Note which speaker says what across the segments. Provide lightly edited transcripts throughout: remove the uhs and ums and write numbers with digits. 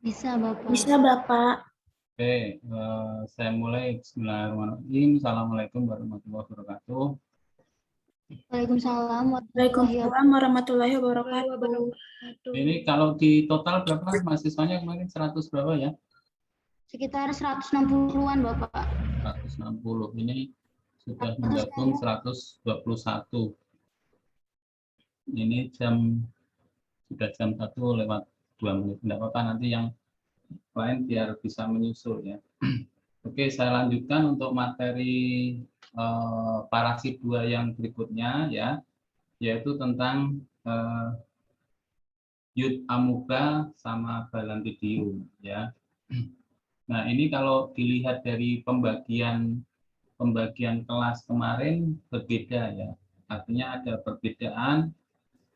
Speaker 1: Bisa, Bapak.
Speaker 2: Bisa, Bapak.
Speaker 3: Oke, saya mulai. Bismillahirrahmanirrahim. Assalamualaikum warahmatullahi wabarakatuh.
Speaker 1: Waalaikumsalam
Speaker 2: Waalaikumsalam warahmatullahi wabarakatuh.
Speaker 3: Ini kalau di total berapa mahasiswanya kemarin 100 berapa ya?
Speaker 1: sekitar 160-an, Bapak.
Speaker 3: 160. Ini sudah menggabung 121. Ini sudah jam 1 lewat 2 menit. Tidak apa-apa, nanti yang lain biar bisa menyusul ya. Oke, saya lanjutkan untuk materi parasit 2 yang berikutnya ya, yaitu tentang Youth Amuba sama Balantidium ya. Nah, ini kalau dilihat dari pembagian kelas kemarin berbeda ya. Artinya ada perbedaan.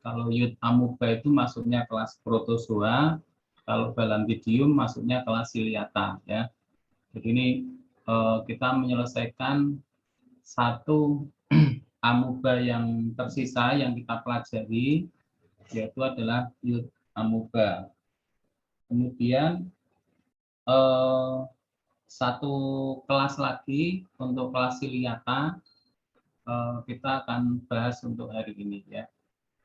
Speaker 3: Kalau Youth Amuba itu masuknya kelas Protozoa, kalau Balantidium masuknya kelas Ciliata ya. Jadi ini kita menyelesaikan satu amuba yang tersisa yang kita pelajari, yaitu adalah Youth Amuba. Kemudian satu kelas lagi untuk kelas Ciliata kita akan bahas untuk hari ini ya.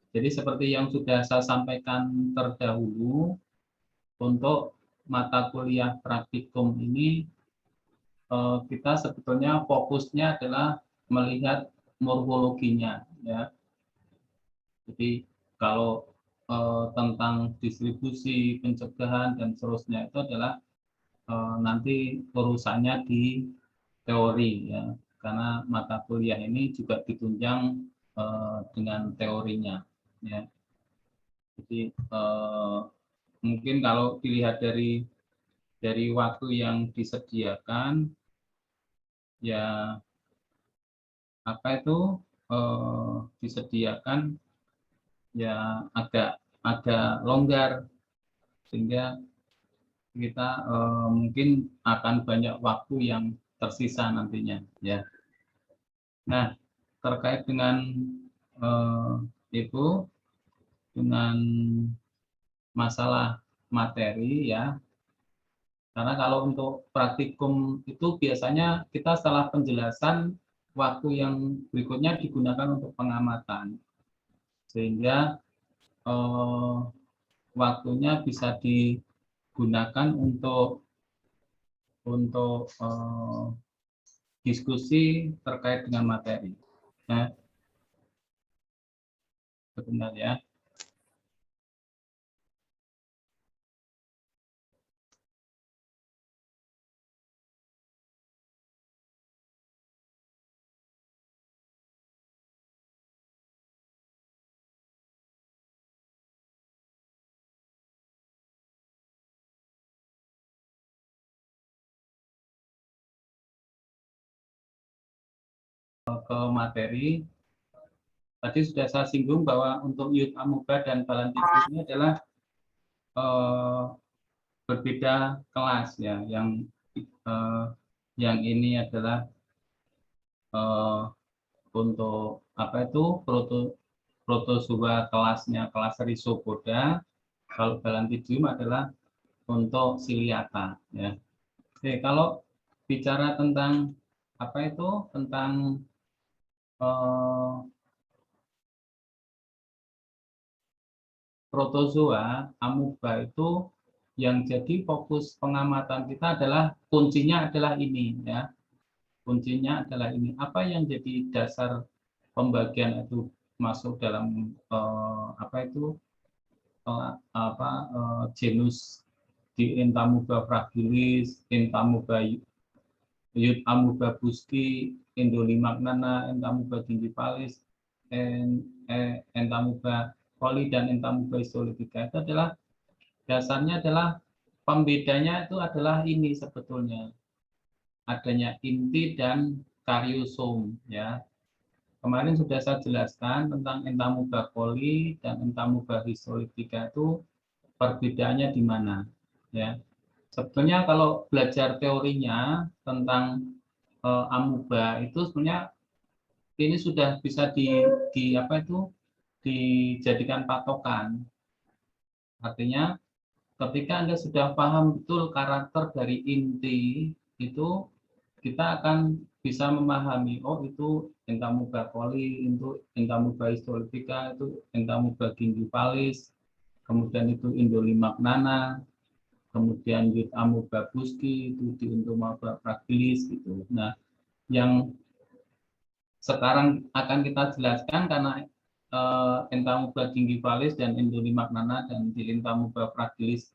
Speaker 3: Jadi seperti yang sudah saya sampaikan terdahulu, untuk mata kuliah praktikum ini kita sebetulnya fokusnya adalah melihat morfologinya ya. Jadi kalau tentang distribusi, pencegahan dan seterusnya itu adalah nanti urusannya di teori ya, karena mata kuliah ini juga ditunjang dengan teorinya ya. Jadi mungkin kalau dilihat dari waktu yang disediakan ya, apa itu disediakan ya agak longgar, sehingga kita mungkin akan banyak waktu yang tersisa nantinya ya. Nah, terkait dengan itu, dengan masalah materi ya, karena kalau untuk praktikum itu biasanya kita setelah penjelasan, waktu yang berikutnya digunakan untuk pengamatan, sehingga waktunya bisa digunakan untuk diskusi terkait dengan materi. Nah, sebentar ya. Ke materi, tadi sudah saya singgung bahwa untuk Youth Amuba dan Balantidium ini adalah berbeda kelas ya. Yang ini adalah untuk apa itu protozoa kelasnya kelas Rhizopoda, kalau Balantidium adalah untuk Ciliata ya. Oke, kalau bicara tentang apa itu, tentang protozoa amuba itu, yang jadi fokus pengamatan kita adalah kuncinya adalah ini ya. Kuncinya adalah ini. Apa yang jadi dasar pembagian itu masuk dalam genus di Entamuba fragilis, Entamuba Youth Amuba buski, Endolimagnana, Entamuba gingivalis, Entamuba coli dan Entamuba histolytica. Itu adalah dasarnya adalah pembedanya itu adalah ini sebetulnya, adanya inti dan karyosom ya. Kemarin sudah saya jelaskan tentang Entamuba coli dan Entamuba histolytica itu perbedaannya di mana ya. Sebetulnya kalau belajar teorinya tentang amuba itu sebenarnya ini sudah bisa dijadikan patokan. Artinya ketika Anda sudah paham betul karakter dari inti itu, kita akan bisa memahami, oh itu Entamuba coli, itu Entamuba histolytica, itu Entamuba gingivalis, kemudian itu Indolimagnana, kemudian Amoeba buski, itu di Entomoeba fragilis gitu. Nah, yang sekarang akan kita jelaskan karena Entamuba gingivalis dan Indolimagnana dan di Entamueba fragilis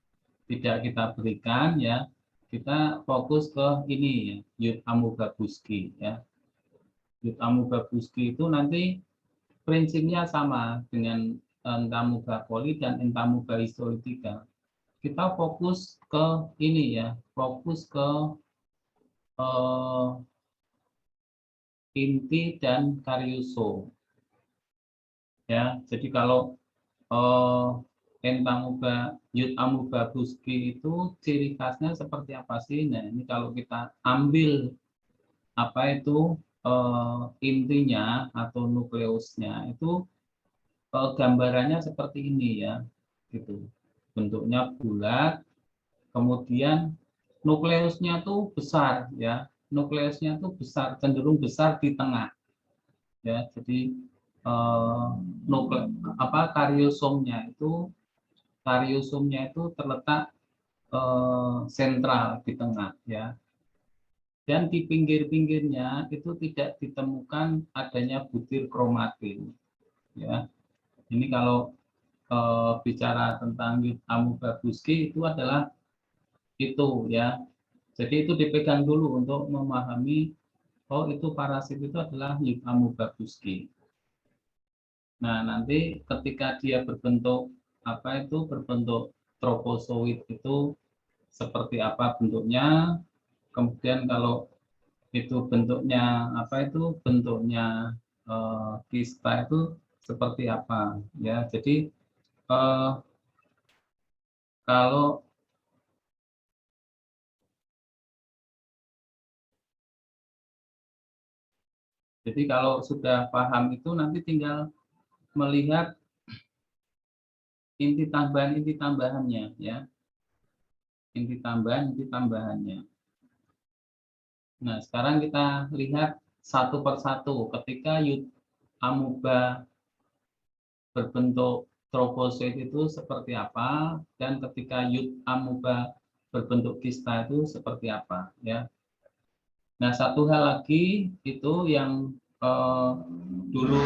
Speaker 3: tidak kita berikan ya. Kita fokus ke ini ya, Amoeba buski ya. Amoeba buski itu nanti prinsipnya sama dengan Entamuba coli dan Entamuba histolytica. Kita fokus ke ini ya, fokus ke inti dan karyosom. Ya, jadi kalau Entamuba Amoeba buski itu ciri khasnya seperti apa sih? Nah, ini kalau kita ambil apa itu intinya atau nukleusnya itu gambarannya seperti ini ya, gitu. Bentuknya bulat, kemudian nukleusnya tuh besar ya, nukleusnya tuh besar, cenderung besar di tengah ya. Jadi kariosomnya itu terletak sentral di tengah ya, dan di pinggir-pinggirnya itu tidak ditemukan adanya butir kromatin ya. Ini kalau bicara tentang Amoeba buski itu adalah itu ya. Jadi itu dipegang dulu untuk memahami, oh itu parasit itu adalah Amoeba buski. Nah, nanti ketika dia berbentuk apa itu berbentuk tropozoid itu seperti apa bentuknya, kemudian kalau itu bentuknya apa itu bentuknya kista itu seperti apa ya. Jadi kalau sudah paham itu nanti tinggal melihat inti tambahannya ya, inti tambahannya. Nah, sekarang kita lihat satu persatu ketika amoeba berbentuk trofosit itu seperti apa, dan ketika amoeba berbentuk kista itu seperti apa ya. Nah, satu hal lagi itu yang dulu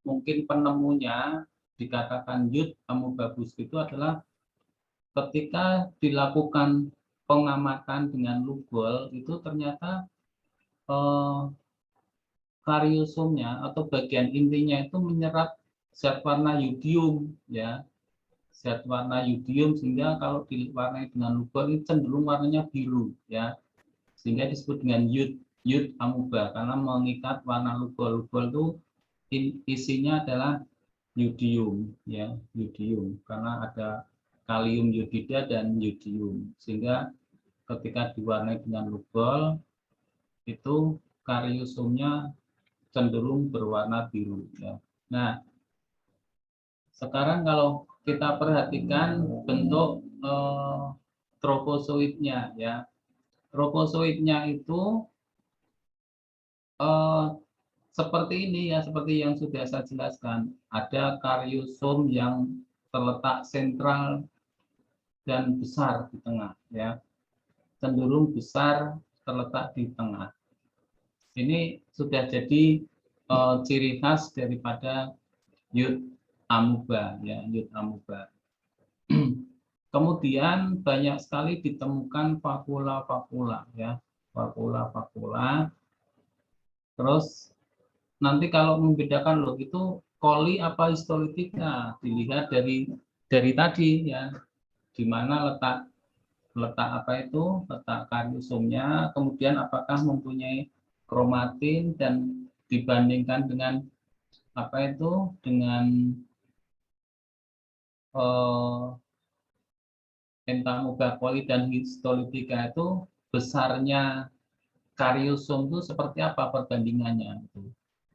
Speaker 3: mungkin penemunya dikatakan Amoeba buski itu adalah ketika dilakukan pengamatan dengan Lugol itu ternyata kariosomnya atau bagian intinya itu menyerap zat warna yodium ya, zat warna yodium, sehingga kalau diwarnai dengan Lugol ini cenderung warnanya biru ya, sehingga disebut dengan amoeba karena mengikat warna Lugol. Lugol itu isinya adalah yodium ya, yodium karena ada kalium yodida dan yodium, sehingga ketika diwarnai dengan Lugol itu kariosomnya cenderung berwarna biru ya. Nah, sekarang kalau kita perhatikan bentuk trofozoitnya ya. Trofozoitnya itu seperti ini ya, seperti yang sudah saya jelaskan. Ada karyosom yang terletak sentral dan besar di tengah ya, cenderung besar terletak di tengah. Ini sudah jadi ciri khas daripada amoeba ya, amoeba. Kemudian banyak sekali ditemukan vakula-vakula ya, vakula-vakula. Terus nanti kalau membedakan loh itu coli apa histolytica, dilihat dari tadi ya, di mana letak apa itu, letak kariosomnya, kemudian apakah mempunyai kromatin, dan dibandingkan dengan apa itu, dengan Entamuba coli dan histolytica itu besarnya kariosom itu seperti apa perbandingannya itu.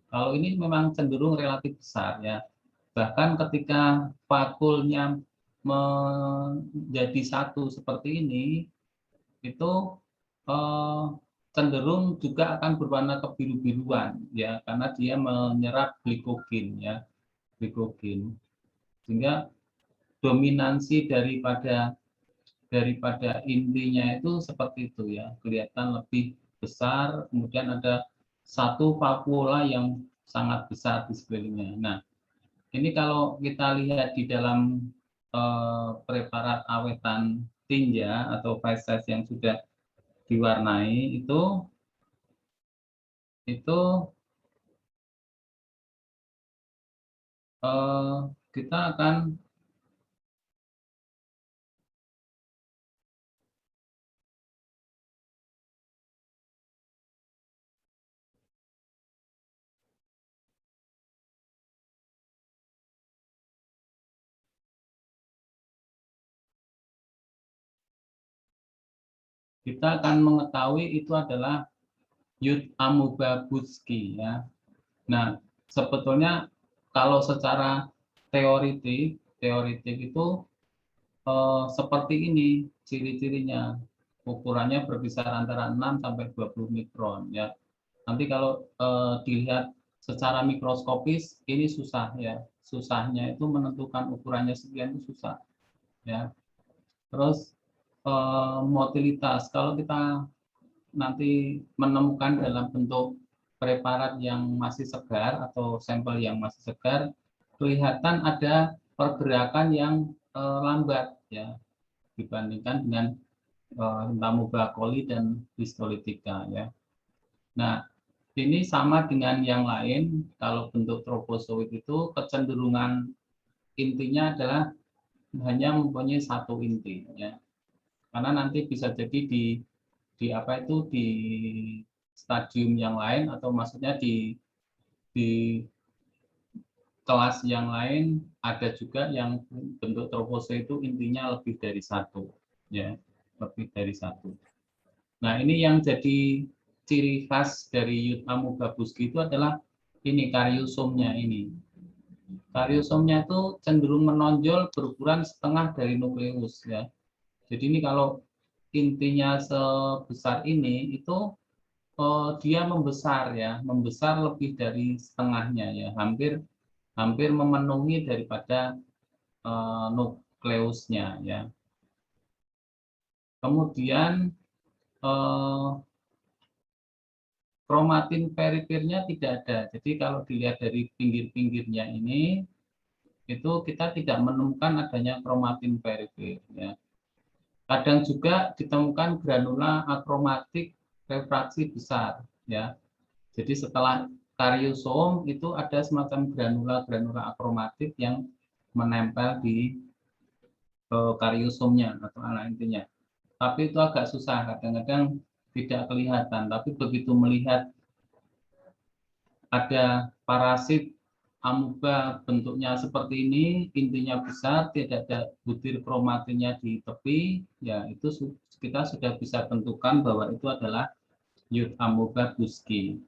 Speaker 3: Kalau ini memang cenderung relatif besar ya. Bahkan ketika vakulnya menjadi satu seperti ini, itu cenderung juga akan berwarna kebiru-biruan ya, karena dia menyerap glikogen ya, glikogen. Sehingga dominansi daripada intinya itu seperti itu ya, kelihatan lebih besar, kemudian ada satu vakuola yang sangat besar di sekelilingnya. Nah, ini kalau kita lihat di dalam preparat awetan tinja atau feses yang sudah diwarnai itu kita akan mengetahui itu adalah Yud Amoeba butzkii ya. Nah, sebetulnya kalau secara teoritik itu seperti ini ciri-cirinya. Ukurannya berkisar antara 6 sampai 20 mikron ya. Nanti kalau dilihat secara mikroskopis ini susah ya. Susahnya itu menentukan ukurannya sekian itu susah ya. Terus motilitas, kalau kita nanti menemukan dalam bentuk preparat yang masih segar atau sampel yang masih segar, kelihatan ada pergerakan yang lambat ya dibandingkan dengan Entamoeba coli dan Histolytica ya. Nah, ini sama dengan yang lain. Kalau bentuk tropozoit itu kecenderungan intinya adalah hanya mempunyai satu inti ya. Karena nanti bisa jadi di stadium yang lain, atau maksudnya di kelas yang lain ada juga yang bentuk tropozoit itu intinya lebih dari satu ya, lebih dari satu. Nah, ini yang jadi ciri khas dari Yud Amoeba butzkii itu adalah ini karyosomnya ini. Karyosomnya itu cenderung menonjol berukuran setengah dari nukleus ya. Jadi ini kalau intinya sebesar ini itu dia membesar ya, membesar lebih dari setengahnya ya, hampir memenuhi daripada nukleusnya ya. Kemudian kromatin perifernya tidak ada. Jadi kalau dilihat dari pinggir-pinggirnya ini, itu kita tidak menemukan adanya kromatin perifer ya. Kadang juga ditemukan granula akromatik refraksi besar ya. Jadi setelah karyosom itu ada semacam granula akromatik yang menempel di karyosomnya atau ala intinya. Tapi itu agak susah, kadang-kadang tidak kelihatan. Tapi begitu melihat ada parasit amoeba bentuknya seperti ini, intinya besar, tidak ada butir kromatinnya di tepi, ya itu kita sudah bisa tentukan bahwa itu adalah Yud Amoeba butzkii.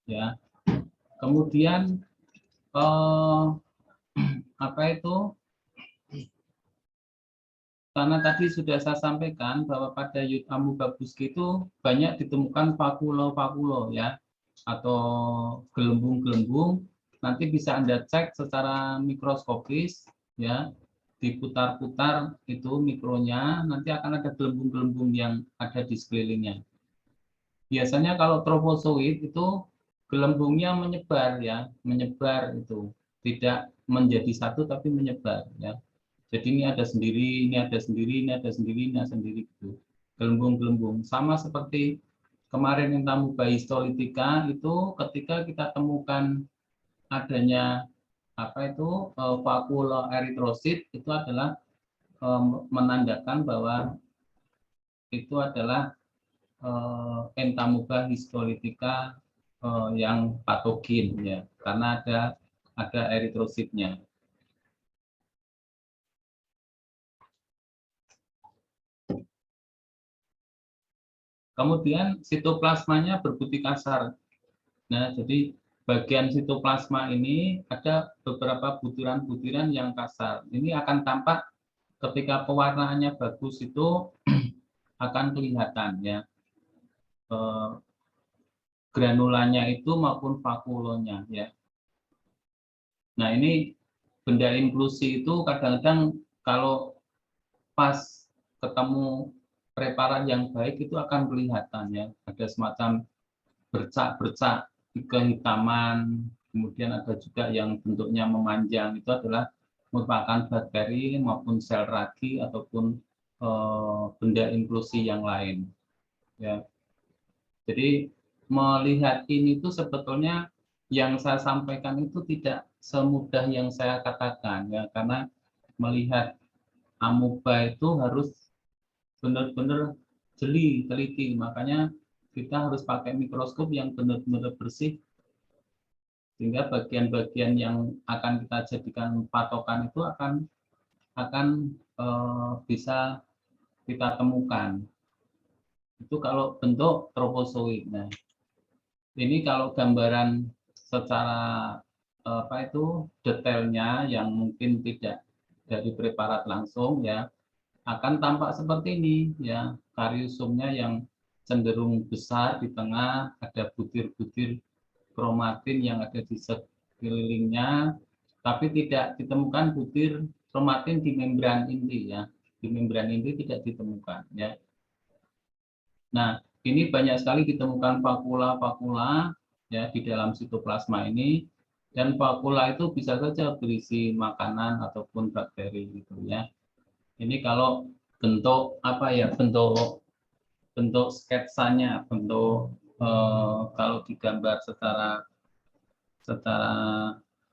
Speaker 3: Ya. Kemudian apa itu? Karena tadi sudah saya sampaikan bahwa pada Yud Amoeba butzkii itu banyak ditemukan vakuolo ya, atau gelembung-gelembung. Nanti bisa Anda cek secara mikroskopis ya, diputar-putar itu mikronya, nanti akan ada gelembung-gelembung yang ada di sekelilingnya. Biasanya kalau tropozoit itu gelembungnya menyebar ya, menyebar itu, tidak menjadi satu tapi menyebar ya. Jadi ini ada sendiri, ini ada sendiri, ini ada sendiri, ini ada sendiri gitu. Gelembung-gelembung sama seperti kemarin Entamoeba histolytica itu ketika kita temukan adanya vakuola eritrosit, itu adalah menandakan bahwa itu adalah Entamoeba histolytica yang patogen ya, karena ada eritrositnya. Kemudian sitoplasmanya berputih kasar. Nah, jadi bagian sitoplasma ini ada beberapa butiran-butiran yang kasar. Ini akan tampak ketika pewarnaannya bagus itu akan kelihatan ya granulanya itu maupun vakulonya ya. Nah, ini benda inklusi itu kadang-kadang kalau pas ketemu preparat yang baik itu akan kelihatan ya, ada semacam bercak-bercak kehitaman, kemudian ada juga yang bentuknya memanjang, itu adalah merupakan bakteri maupun sel ragi ataupun benda inklusi yang lain ya. Jadi melihat ini itu sebetulnya yang saya sampaikan itu tidak semudah yang saya katakan ya, karena melihat amuba itu harus benar-benar jeli, teliti, makanya kita harus pakai mikroskop yang benar-benar bersih sehingga bagian-bagian yang akan kita jadikan patokan itu akan bisa kita temukan. Itu kalau bentuk tropozoid. Nah, ini kalau gambaran secara detailnya yang mungkin tidak dari preparat langsung ya, akan tampak seperti ini ya, kariosomnya yang cenderung besar di tengah, ada butir-butir kromatin yang ada di sekelilingnya, tapi tidak ditemukan butir kromatin di membran inti ya, di membran inti tidak ditemukan ya. Nah, ini banyak sekali ditemukan vakula-vakula ya di dalam sitoplasma ini, dan vakula itu bisa saja berisi makanan ataupun bakteri gitu ya. Ini kalau bentuk apa ya, bentuk sketsanya, bentuk kalau digambar secara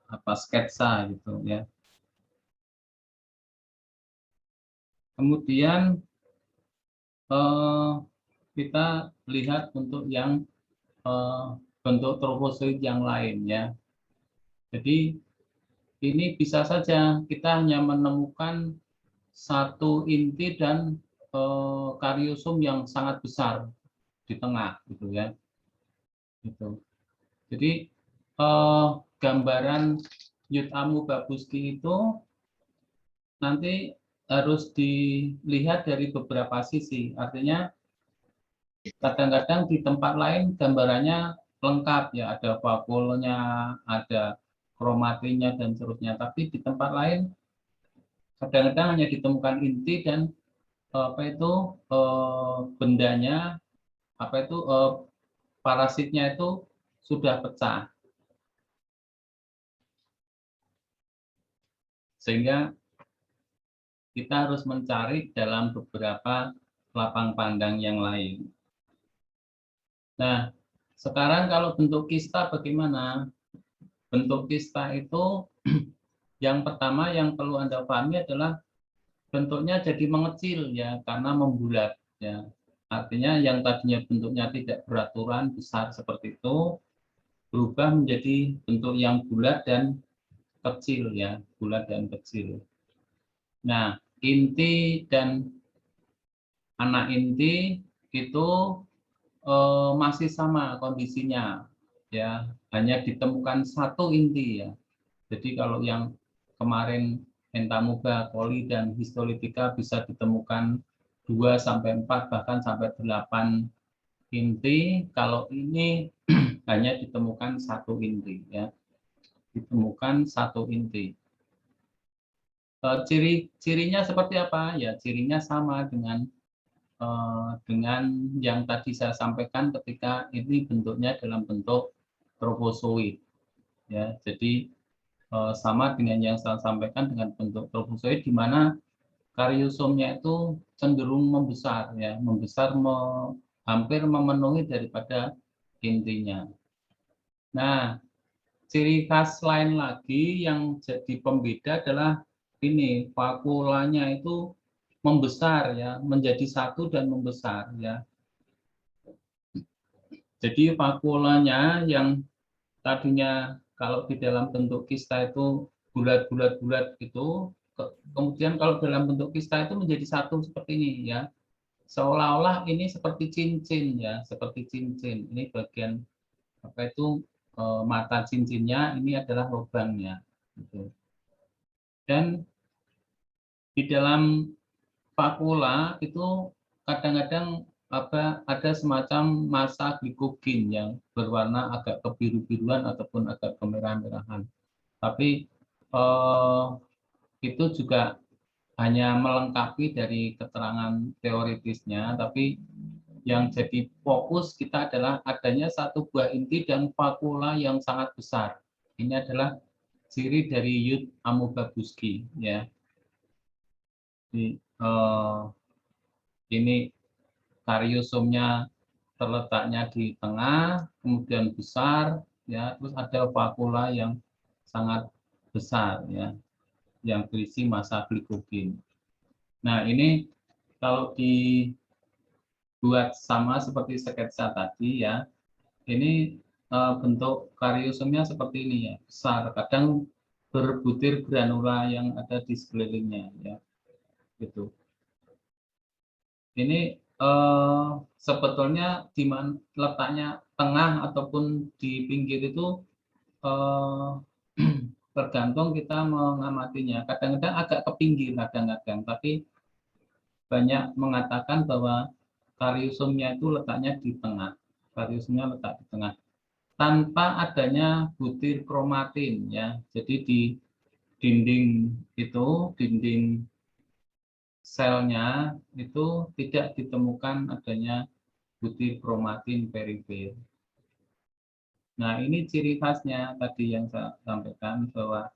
Speaker 3: apa sketsa gitu ya. Kemudian kita lihat untuk yang bentuk trofozoid yang lain ya. Jadi ini bisa saja kita hanya menemukan satu inti dan kariosom yang sangat besar di tengah gitu ya. Gitu. Jadi gambaran Yutamu babuski itu nanti harus dilihat dari beberapa sisi. Artinya kadang-kadang di tempat lain gambarannya lengkap ya, ada vakulnya, ada kromatinya dan seterusnya. Tapi di tempat lain kadang-kadang hanya ditemukan inti dan bendanya, parasitnya itu sudah pecah. Sehingga kita harus mencari dalam beberapa lapang pandang yang lain. Nah, sekarang kalau bentuk kista bagaimana? Bentuk kista itu yang pertama yang perlu Anda pahami adalah bentuknya jadi mengecil ya, karena membulat ya. Artinya yang tadinya bentuknya tidak beraturan besar seperti itu berubah menjadi bentuk yang bulat dan kecil ya, bulat dan kecil. Nah, inti dan anak inti itu masih sama kondisinya ya, hanya ditemukan satu inti ya. Jadi kalau yang kemarin Entamuba, coli dan histolitika bisa ditemukan 2 sampai 4 bahkan sampai 8 inti, kalau ini hanya ditemukan satu inti ya. Ditemukan satu inti. Ciri-cirinya seperti apa? Ya, cirinya sama dengan yang tadi saya sampaikan ketika ini bentuknya dalam bentuk trofozoid ya. Jadi sama dengan yang saya sampaikan dengan bentuk trofozoid, di mana kariosomnya itu cenderung membesar ya, hampir memenuhi daripada intinya. Nah, ciri khas lain lagi yang jadi pembeda adalah ini, vakulanya itu membesar ya, menjadi satu dan membesar ya. Jadi vakulanya yang tadinya kalau di dalam bentuk kista itu bulat-bulat itu, kemudian kalau dalam bentuk kista itu menjadi satu seperti ini ya. Seolah-olah ini seperti cincin ya, seperti cincin. Ini bagian mata cincinnya, ini adalah lubangnya gitu. Dan Di dalam vakula itu kadang-kadang ada semacam massa glikogen yang berwarna agak kebiru-biruan ataupun agak kemerah-merahan. Tapi itu juga hanya melengkapi dari keterangan teoritisnya, tapi yang jadi fokus kita adalah adanya satu buah inti dan vakula yang sangat besar. Ini adalah ciri dari Youth amoeba busci, ya. Ini kariosomnya terletaknya di tengah, kemudian besar, ya, terus ada vakula yang sangat besar, ya, yang berisi massa glikogen. Nah, ini kalau dibuat sama seperti sketsa tadi, ya, ini bentuk kariosomnya seperti ini, ya, besar, kadang berbutir granula yang ada di sekelilingnya, ya, gitu. Ini sebetulnya di mana letaknya tengah ataupun di pinggir itu tergantung kita mengamatinya. Kadang-kadang agak ke pinggir, kadang-kadang, tapi banyak mengatakan bahwa kariosomnya itu letaknya di tengah. Kariosomnya letak di tengah tanpa adanya butir kromatin, ya. Jadi di dinding itu, dinding selnya itu tidak ditemukan adanya butir kromatin perifer. Nah, ini ciri khasnya tadi yang saya sampaikan bahwa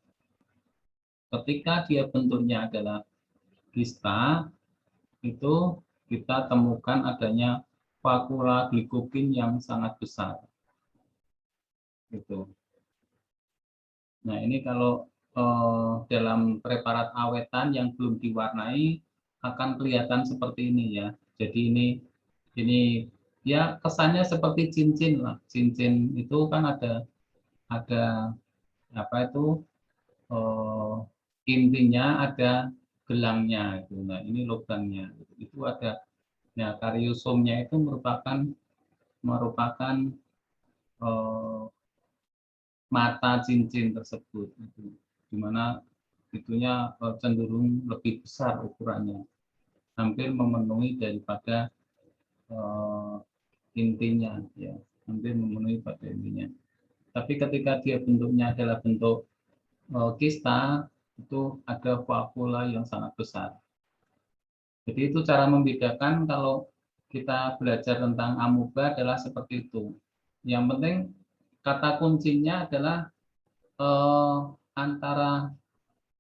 Speaker 3: ketika dia bentuknya adalah kista, itu kita temukan adanya vakula glikogen yang sangat besar. Gitu. Nah, ini kalau dalam preparat awetan yang belum diwarnai akan kelihatan seperti ini, ya. Jadi ini ya kesannya seperti cincin lah. Cincin itu kan ada apa itu intinya ada gelangnya itu. Nah, ini lubangnya. Itu ada. Nah, kariosomnya itu merupakan mata cincin tersebut, di mana itunya cenderung lebih besar ukurannya, hampir memenuhi daripada intinya, ya, hampir memenuhi pada intinya. Tapi ketika dia bentuknya adalah bentuk kista, itu ada vakula yang sangat besar. Jadi itu cara membedakan kalau kita belajar tentang amoeba adalah seperti itu. Yang penting kata kuncinya adalah antara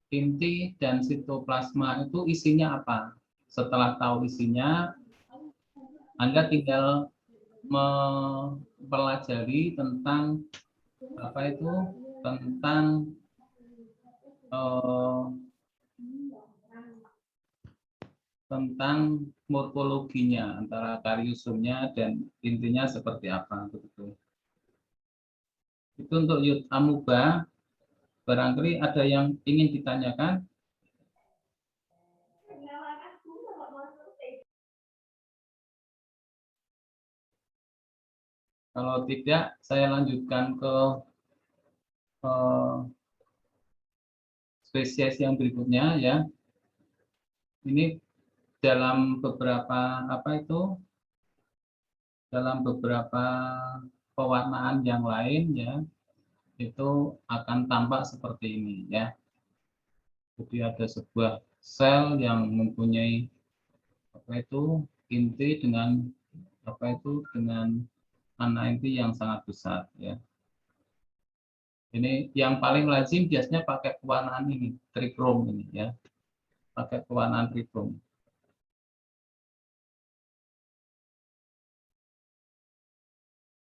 Speaker 3: inti dan sitoplasma itu isinya apa. Setelah tahu isinya, Anda tinggal mempelajari tentang apa itu, tentang morfologinya antara kariosomnya dan intinya seperti apa, begitu. Itu untuk Youth amoeba. Barangkali ada yang ingin ditanyakan? Kalau tidak, saya lanjutkan ke spesies yang berikutnya, ya. Ini dalam beberapa dalam beberapa pewarnaan yang lain, ya, itu akan tampak seperti ini, ya. Jadi ada sebuah sel yang mempunyai inti dengan dengan mana inti yang sangat besar, ya. Ini yang paling lazim biasanya pakai pewarnaan ini, trikrom ini, ya. Pakai pewarnaan trikrom.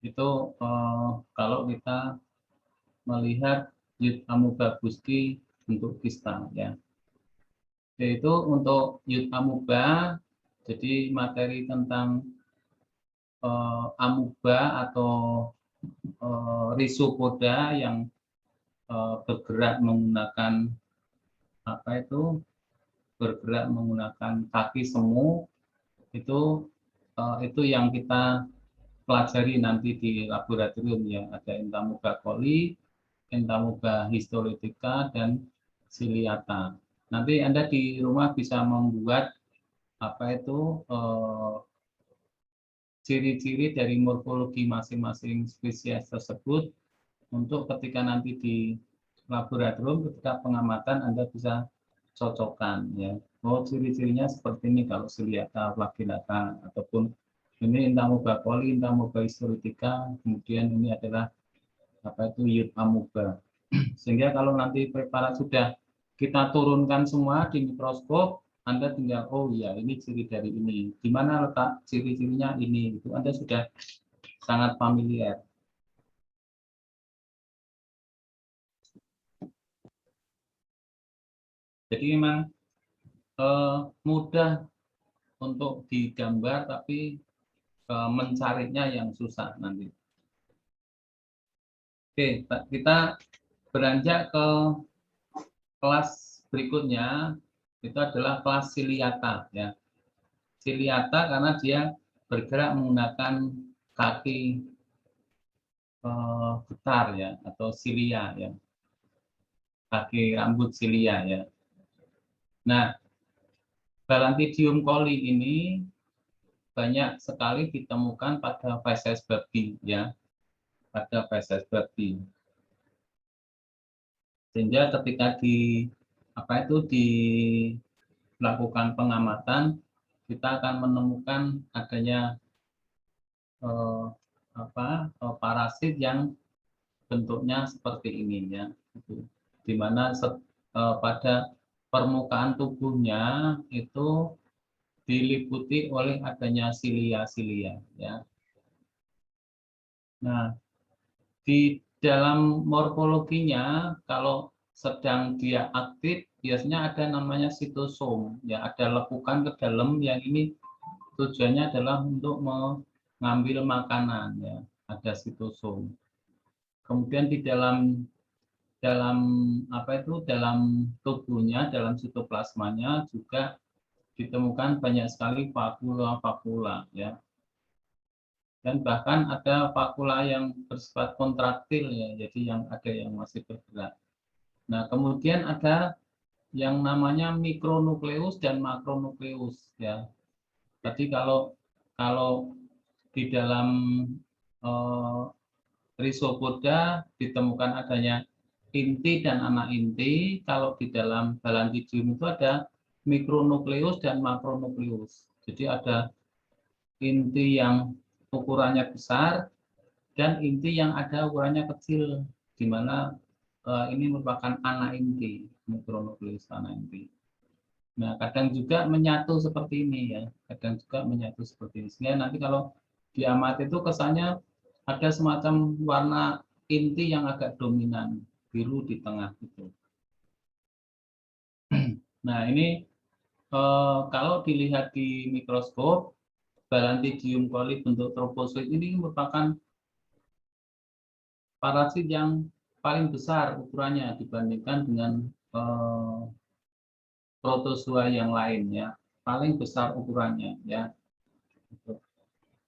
Speaker 3: Itu kalau kita melihat Youth amoeba busci bentuk kista, ya. Yaitu untuk Youth amoeba, jadi materi tentang amoeba atau rhizopoda yang bergerak menggunakan bergerak menggunakan kaki semu, itu yang kita pelajari nanti di laboratorium, ya. Ada Entamoeba coli, Entamoeba histolytica, dan ciliata. Nanti Anda di rumah bisa membuat ciri-ciri dari morfologi masing-masing spesies tersebut untuk ketika nanti di laboratorium ketika pengamatan Anda bisa cocokkan ya. Oh, ciri-cirinya seperti ini kalau ciliata flagellata, ataupun ini Entamoeba coli, Entamoeba histolytica, kemudian ini adalah Youth amoeba. Sehingga kalau nanti preparat sudah kita turunkan semua di mikroskop, Anda tinggal, oh ya ini ciri dari ini, di mana letak ciri-cirinya ini, itu Anda sudah sangat familiar. Jadi memang mudah untuk digambar, tapi mencarinya yang susah nanti. Oke, kita beranjak ke kelas berikutnya, itu adalah kelas ciliata ya. Ciliata karena dia bergerak menggunakan kaki getar ya, atau silia ya, kaki rambut silia ya. Nah, Balantidium coli ini banyak sekali ditemukan pada feses babi ya, pada feses babi. Sehingga ketika dilakukan pengamatan, kita akan menemukan adanya parasit yang bentuknya seperti ini ya, di mana pada permukaan tubuhnya itu diliputi oleh adanya silia-silia ya. Nah, di dalam morfologinya kalau sedang dia aktif biasanya ada namanya sitosom ya, ada lekukan ke dalam yang ini tujuannya adalah untuk mengambil makanan ya, ada sitosom. Kemudian di dalam tubuhnya, dalam sitoplasmanya juga ditemukan banyak sekali vakula-vakula ya. Dan bahkan ada vakula yang bersifat kontraktil ya, jadi yang masih bergerak. Nah, kemudian ada yang namanya mikronukleus dan makronukleus ya. Jadi kalau di dalam Rhizopoda ditemukan adanya inti dan anak inti, kalau di dalam Balantidium itu ada mikronukleus dan makronukleus. Jadi ada inti yang ukurannya besar dan inti yang ada ukurannya kecil, di mana ini merupakan anak inti, mikronukleus anak inti. Nah, kadang juga menyatu seperti ini ya, kadang juga menyatu seperti ini. Sehingga nanti kalau diamati itu kesannya ada semacam warna inti yang agak dominan, biru di tengah itu. Nah, ini kalau dilihat di mikroskop, Balantidium coli bentuk tropozoid ini merupakan parasit yang paling besar ukurannya dibandingkan dengan protozoa yang lain ya, paling besar ukurannya ya.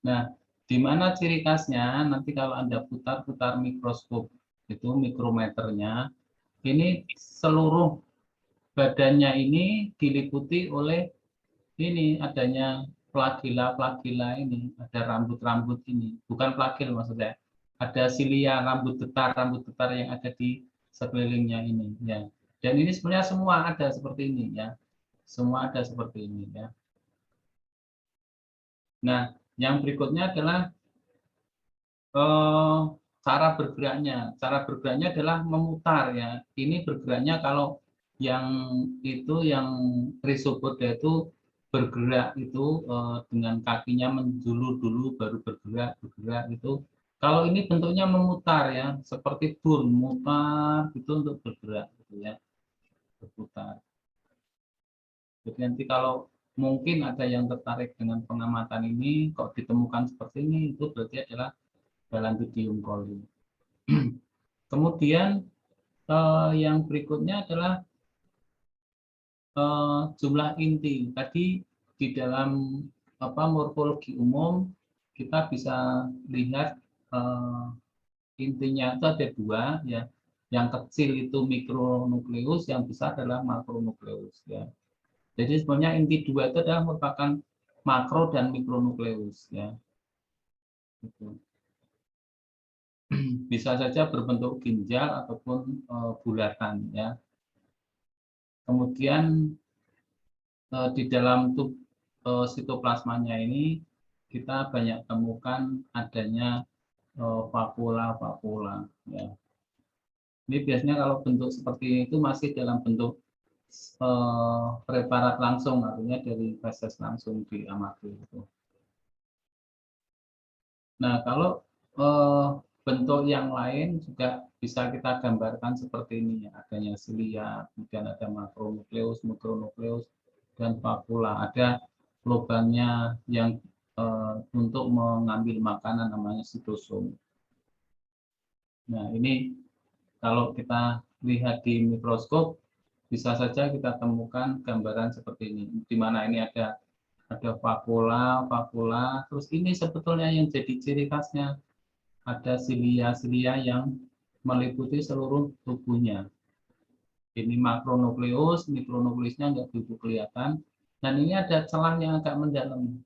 Speaker 3: Nah, di mana ciri khasnya nanti kalau Anda putar-putar mikroskop itu mikrometernya, ini seluruh badannya ini diliputi oleh ini adanya flagela ini, ada rambut-rambut ini, bukan flagel maksudnya, ada silia rambut tetar yang ada di sekelilingnya ini ya. Dan ini sebenarnya semua ada seperti ini ya, semua ada seperti ini ya. Nah, yang berikutnya adalah cara bergeraknya. Cara bergeraknya adalah memutar ya. Ini bergeraknya kalau yang Rhizopoda itu bergerak itu dengan kakinya menjulur dulu baru bergerak itu. Kalau ini bentuknya memutar ya, seperti tur, mutar itu untuk bergerak gitu ya, berputar. Jadi nanti kalau mungkin ada yang tertarik dengan pengamatan ini, kok ditemukan seperti ini, itu berarti adalah Balantidium coli. Kemudian yang berikutnya adalah jumlah inti. Tadi di dalam morfologi umum kita bisa lihat intinya itu ada dua ya. Yang kecil itu mikronukleus, yang besar adalah makronukleus ya. Jadi sebenarnya inti dua itu adalah merupakan makro dan mikronukleus ya. Gitu. Bisa saja berbentuk ginjal ataupun bulatan ya. Kemudian di dalam sitoplasmanya ini kita banyak temukan adanya vakula-vakula ya. Ini biasanya kalau bentuk seperti itu masih dalam bentuk preparat langsung, artinya dari feses langsung diamati itu. Nah, kalau bentuk yang lain juga bisa kita gambarkan seperti ini, adanya silia, kemudian ada makronukleus, mikronukleus, dan vakula. Ada lubangnya yang untuk mengambil makanan namanya sitosom. Nah, ini kalau kita lihat di mikroskop, bisa saja kita temukan gambaran seperti ini, di mana ini ada vakula, terus ini sebetulnya yang jadi ciri khasnya, ada silia-silia yang meliputi seluruh tubuhnya. Ini makronukleus, mikronukleusnya nggak begitu kelihatan, dan ini ada celah yang agak mendalam,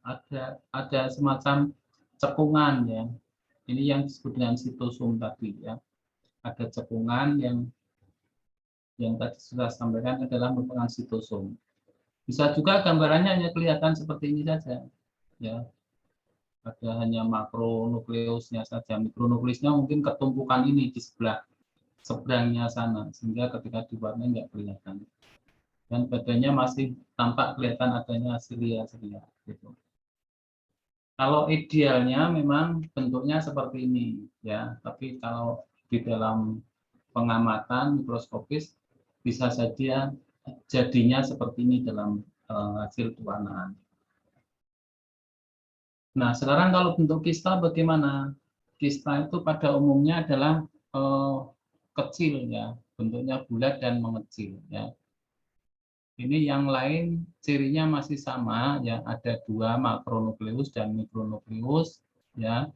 Speaker 3: ada semacam cekungan ya. Ini yang disebut dengan sitosom tadi ya. Ada cekungan yang tadi sudah sampaikan adalah merupakan sitosom. Bisa juga gambarannya hanya kelihatan seperti ini saja, ya. Ada hanya makronukleusnya saja, mikronukleusnya mungkin ketumpukan ini di seberangnya sana, sehingga ketika diwarnai nggak kelihatan. Dan badannya masih tampak kelihatan adanya silia-silia. Gitu. Kalau idealnya memang bentuknya seperti ini, ya. Tapi kalau di dalam pengamatan mikroskopis bisa saja jadinya seperti ini dalam hasil pewarnaan. Nah, sekarang kalau bentuk kista bagaimana? Kista itu pada umumnya adalah kecil ya, bentuknya bulat dan mengecil ya. Ini yang lain cirinya masih sama ya, ada dua makronukleus dan mikronukleus ya.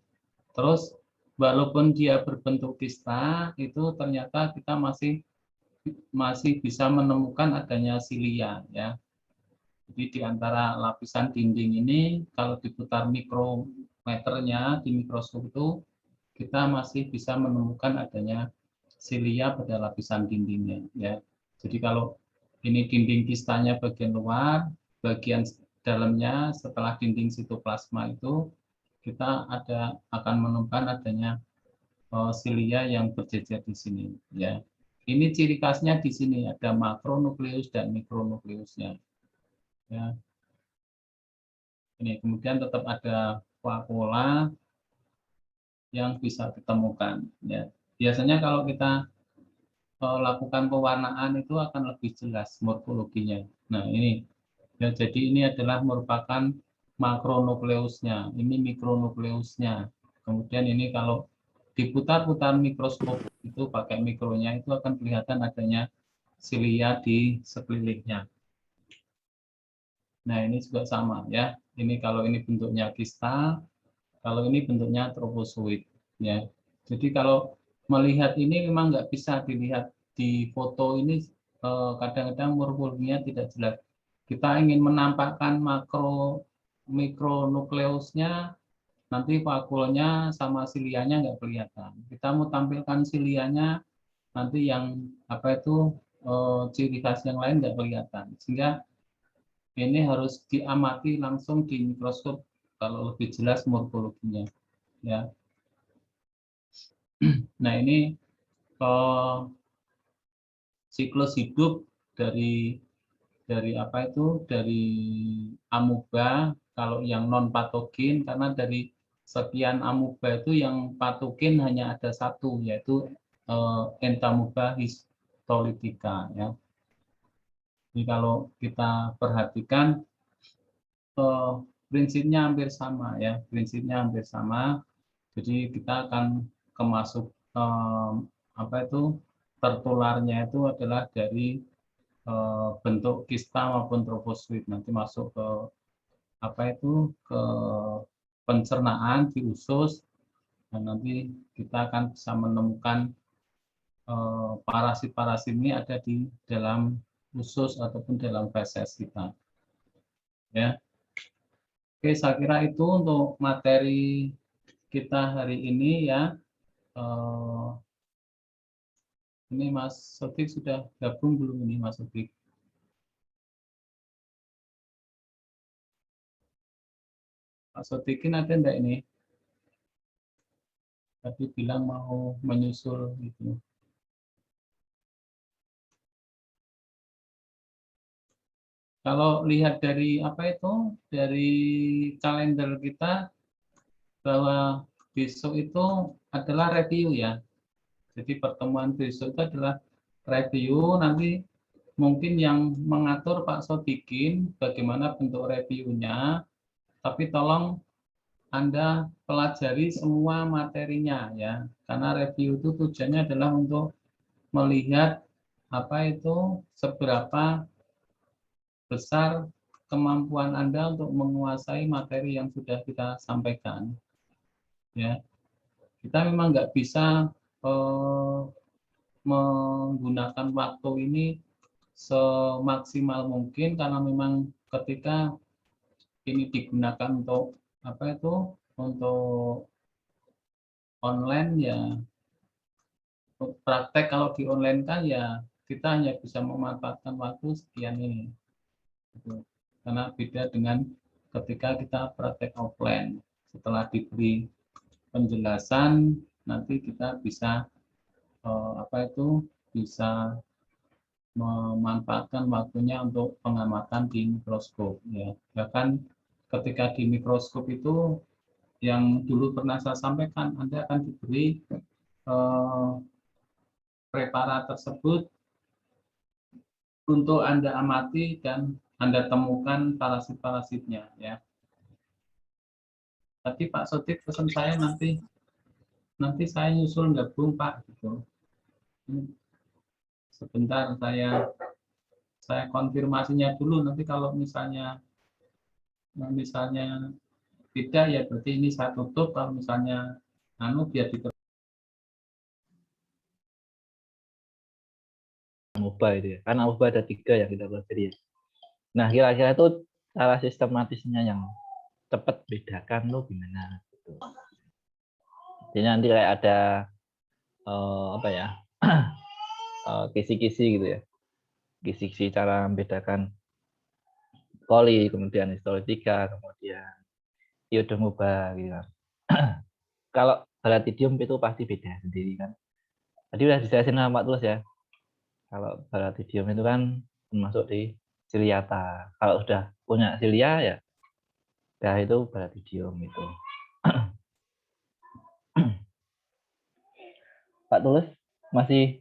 Speaker 3: Terus walaupun dia berbentuk kista, itu ternyata kita masih bisa menemukan adanya silia ya. Jadi di antara lapisan dinding ini kalau diputar mikrometernya di mikroskop itu kita masih bisa menemukan adanya silia pada lapisan dindingnya ya. Jadi kalau ini dinding kistanya bagian luar, bagian dalamnya setelah dinding sitoplasma itu kita akan menemukan adanya silia yang berjejer di sini ya. Ini ciri khasnya di sini ada makronukleus dan mikronukleusnya. Ya. Ini kemudian tetap ada vakula yang bisa ditemukan. Ya. Biasanya kalau kita lakukan pewarnaan itu akan lebih jelas morfologinya. Nah ini, ya, jadi ini adalah merupakan makronukleusnya, ini mikronukleusnya. Kemudian ini kalau diputar-putar mikroskop itu pakai mikronya itu akan kelihatan adanya silia di sekelilingnya. Nah ini juga sama ya. Ini kalau ini bentuknya kista, kalau ini bentuknya trofozoid ya. Jadi kalau melihat ini memang nggak bisa dilihat di foto ini, kadang-kadang morfologinya tidak jelas. Kita ingin menampakkan mikronukleusnya, nanti vakulnya sama silianya nggak kelihatan. Kita mau tampilkan silianya, nanti yang apa itu ciri khas yang lain nggak kelihatan. Sehingga ini harus diamati langsung di mikroskop kalau lebih jelas morfologinya ya. Nah ini siklus hidup dari apa itu, dari amuba kalau yang non patogen, karena dari sekian amuba itu yang patogen hanya ada satu, yaitu entamuba histolytica ya. Jadi kalau kita perhatikan prinsipnya hampir sama ya, prinsipnya hampir sama. Jadi kita akan kemasuk apa itu, tertularnya itu adalah dari bentuk kista maupun trofozoid, nanti masuk ke apa itu, ke pencernaan di usus, dan nanti kita akan bisa menemukan parasit-parasit ini ada di dalam usus ataupun dalam feses kita. Ya. Oke, saya kira itu untuk materi kita hari ini ya. Ini Mas Sotik sudah gabung belum ini Mas Sotik? Pak Sotikin ada enggak ini? Tadi bilang mau menyusul gitu. Kalau lihat dari apa itu, dari kalender kita bahwa besok itu adalah review ya. Jadi pertemuan besok itu adalah review. Nanti mungkin yang mengatur Pak Sotikin bagaimana bentuk reviewnya. Tapi tolong Anda pelajari semua materinya ya. Karena review itu tujuannya adalah untuk melihat apa itu seberapa besar kemampuan Anda untuk menguasai materi yang sudah kita sampaikan. Ya, kita memang nggak bisa menggunakan waktu ini semaksimal mungkin karena memang ketika ini digunakan untuk apa itu untuk online ya untuk praktek kalau di online kan ya kita hanya bisa memanfaatkan waktu sekian ini. Karena beda dengan ketika kita praktek offline. Setelah diberi penjelasan, nanti kita bisa bisa memanfaatkan waktunya untuk pengamatan di mikroskop. Ya. Bahkan ketika di mikroskop itu yang dulu pernah saya sampaikan, Anda akan diberi preparat tersebut untuk Anda amati dan Anda temukan parasit-parasitnya ya. Tadi Pak Sotik pesan saya nanti saya nyusul gabung Pak gitu. Sebentar saya konfirmasinya dulu nanti kalau misalnya tidak ya berarti ini saya tutup kalau misalnya biar ditutup.
Speaker 4: Amoeba itu ya. Karena amoeba ada 3 yang kita pelajari ya. Nah, kira-kira itu cara sistematisnya yang cepat bedakan lo gimana gitu. Jadi nanti kayak ada kisi-kisi gitu ya. Kisi-kisi cara membedakan coli, kemudian histolotika, kemudian iodomoba gitu. Kalau Baratidium itu pasti beda sendiri kan. Tadi udah dijelasin sama Pak Tulus ya. Kalau Baratidium itu kan masuk di ciliata. Kalau sudah punya cilia ya itu Baratidium itu. Pak Tulus masih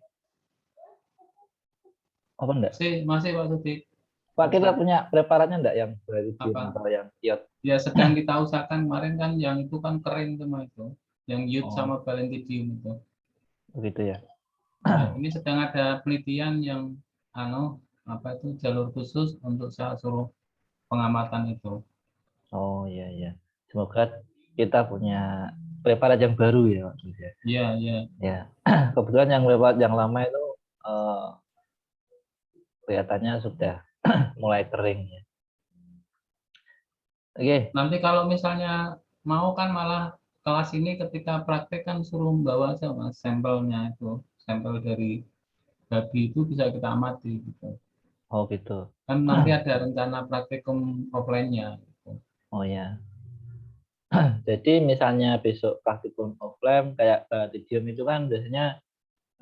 Speaker 4: apa enggak?
Speaker 3: Masih Pak Sotik.
Speaker 4: Pak kita punya preparatnya enggak yang Baratidium atau yang iot?
Speaker 3: Ya sedang kita usahakan kemarin kan yang itu kan kering semua itu. Yang iot sama Baratidium itu.
Speaker 4: Begitu ya.
Speaker 3: Ya, ini sedang ada penelitian yang jalur khusus untuk saya suruh pengamatan itu.
Speaker 4: Oh iya iya. Semoga kita punya preparat yang baru ya Pak Tulus ya.
Speaker 3: Iya, iya.
Speaker 4: Ya. Kebetulan yang preparat yang lama itu kelihatannya sudah mulai kering ya. Oke.
Speaker 3: Nanti kalau misalnya mau kan malah kelas ini ketika praktek kan suruh membawa aja Mas sampelnya itu, sampel dari babi itu bisa kita amati gitu.
Speaker 4: Oh gitu.
Speaker 3: Kan nanti ada rencana praktikum offline-nya gitu.
Speaker 4: Oh ya. Jadi misalnya besok praktikum offline kayak Baratidium itu kan biasanya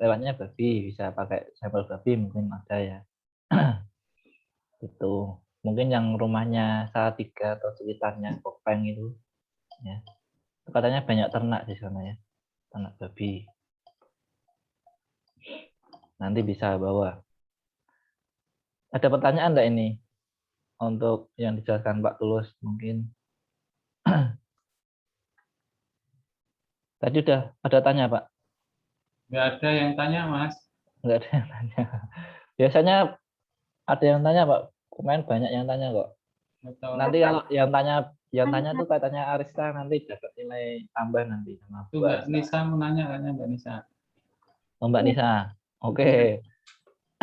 Speaker 4: lewatnya babi, bisa pakai sampel babi mungkin ada ya. Itu mungkin yang rumahnya Salatiga atau sekitarnya Kopeng itu ya. Katanya banyak ternak di sana ya, ternak babi. Nanti bisa bawa. Ada pertanyaan enggak ini untuk yang dijelaskan Pak Tulus mungkin? Tadi udah ada tanya Pak?
Speaker 3: Nggak ada yang tanya Mas.
Speaker 4: Nggak ada yang tanya. Biasanya ada yang tanya Pak. Kemarin banyak yang tanya kok.
Speaker 3: Betul.
Speaker 4: Nanti kalau yang tanya tuh katanya Arista nanti dapat nilai tambah nanti sama
Speaker 3: itu Mbak Nisa menanya katanya Mbak Nisa.
Speaker 4: Oh, Mbak Nisa. Oke.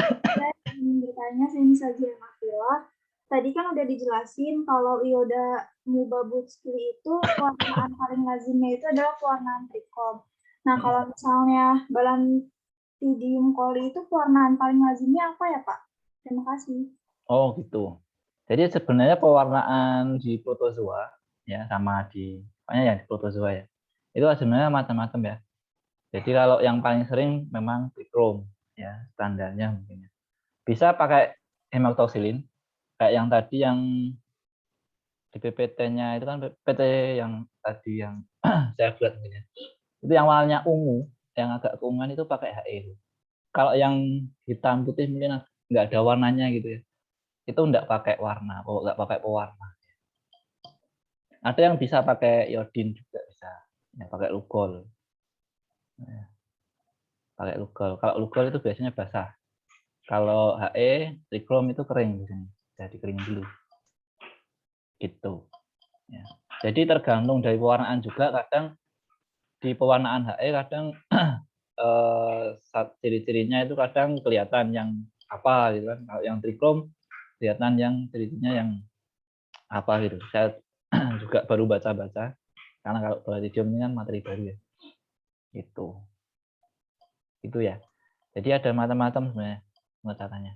Speaker 2: Saya ingin bertanya sini saja Mafila. Tadi kan udah dijelasin kalau ioda mubabutskili itu pewarnaan paling lazimnya itu adalah pewarnaan trikom. Nah, kalau misalnya balantidium koli itu pewarnaan paling lazimnya apa ya, Pak? Terima kasih.
Speaker 4: Oh, gitu. Jadi sebenarnya pewarnaan di protozoa ya sama di pokoknya yang di protozoa ya. Itu sebenarnya macam-macam ya. Jadi kalau yang paling sering memang trikrom ya, standarnya mungkin ya. Bisa pakai hematoxylin kayak yang tadi yang di PPT-nya itu kan PPT yang tadi yang saya buat mungkin ya. Itu yang warnanya ungu, yang agak keunguan itu pakai HE. Kalau yang hitam putih mungkin nggak ada warnanya gitu ya. Itu nggak pakai warna, nggak pakai pewarna. Ada yang bisa pakai iodin juga bisa, ya, pakai lugol. Ya, pakai lugol. Kalau lugol itu biasanya basah. Kalau HE, trikrom itu kering biasanya, jadi kering dulu. Gitu. Ya. Jadi tergantung dari pewarnaan juga. Kadang di pewarnaan HE kadang ciri-cirinya itu kadang kelihatan yang apa gitu kan. Kalau yang trikrom kelihatan yang ciri-cirinya yang apa gitu. Saya juga baru baca-baca karena kalau Balatidium ini kan materi baru ya. Itu ya. Jadi ada macam-macam sebenarnya pengecatannya.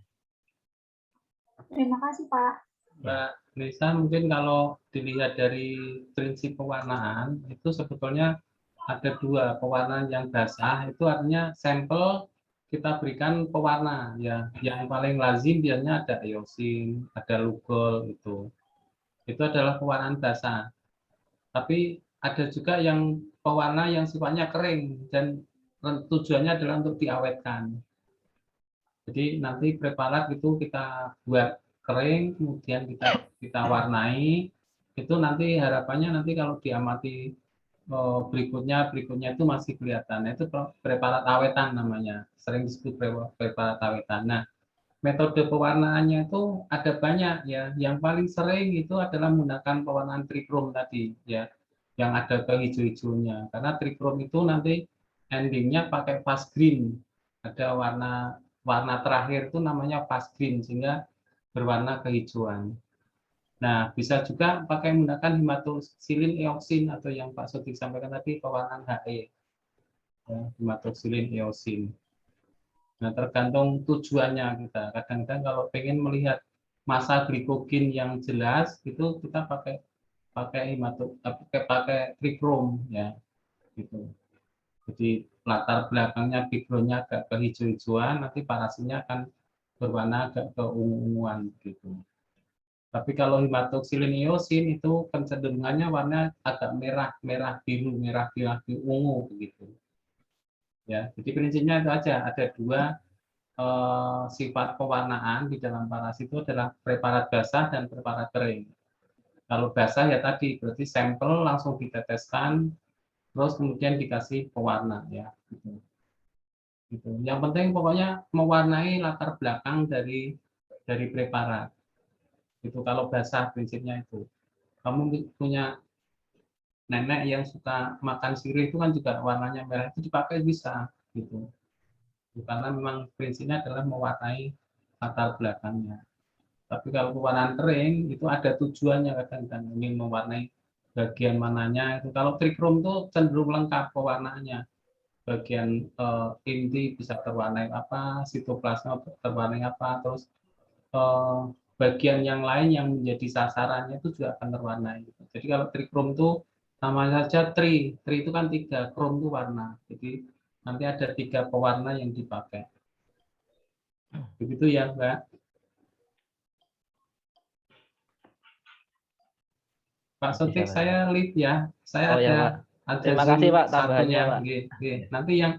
Speaker 2: Terima kasih, Pak.
Speaker 3: Mbak Nisa, mungkin kalau dilihat dari prinsip pewarnaan itu sebetulnya ada dua, pewarnaan yang basah itu artinya sampel kita berikan pewarna ya. Yang paling lazim biasanya ada iosin, ada lugol itu. Itu adalah pewarnaan basah. Tapi ada juga yang pewarna yang sifatnya kering dan tujuannya adalah untuk diawetkan. Jadi nanti preparat itu kita buat kering, kemudian kita warnai. Itu nanti harapannya nanti kalau diamati berikutnya itu masih kelihatan. Itu preparat awetan namanya, sering disebut preparat awetan. Nah, metode pewarnaannya itu ada banyak ya. Yang paling sering itu adalah menggunakan pewarnaan trikrom tadi ya, yang ada kehijau-hijaunya. Karena trikrom itu nanti endingnya pakai fast green. Ada warna terakhir itu namanya fast green sehingga berwarna kehijauan. Nah, bisa juga pakai menggunakan hematoxylin eosin atau yang Pak Sodik sampaikan tadi pewarnaan HE. Ya, hematoxylin eosin. Nah, tergantung tujuannya kita. Kadang-kadang kalau pengen melihat massa glikogen yang jelas, itu kita pakai trikrom ya, gitu. Jadi latar belakangnya backgroundnya agak kehijau-hijauan, nanti parasinya akan berwarna agak keungu-unguan gitu. Tapi kalau hematoxylin eosin itu kecenderungannya warna agak merah, merah biru ungu begitu. Ya, jadi prinsipnya itu aja. Ada dua sifat pewarnaan di dalam parasit itu adalah preparat basah dan preparat kering. Kalau basah ya tadi berarti sampel langsung diteteskan, terus kemudian dikasih pewarna ya. Gitu. Yang penting pokoknya mewarnai latar belakang dari preparat. Itu kalau basah prinsipnya itu. Kamu punya nenek yang suka makan sirih itu kan juga warnanya merah itu dipakai bisa gitu. Karena memang prinsipnya adalah mewarnai latar belakangnya. Tapi kalau pewarnaan kering itu ada tujuannya, kadang-kadang ingin mewarnai bagian mananya itu. Kalau trikrom itu cenderung lengkap pewarnaannya. Bagian inti bisa terwarnai apa, sitoplasma terwarnai apa, terus bagian yang lain yang menjadi sasarannya itu juga akan terwarnai. Jadi kalau trikrom itu sama saja tri itu kan 3, krom itu warna. Jadi nanti ada 3 pewarna yang dipakai. Begitu ya, Mbak. Pak Sotik,
Speaker 4: Bisa,
Speaker 3: saya lead ya. Saya
Speaker 4: oh ya Pak.
Speaker 3: ada
Speaker 4: Terima
Speaker 3: Zoom
Speaker 4: kasih Pak tambahannya
Speaker 3: satunya.
Speaker 4: Pak.
Speaker 3: Nanti yang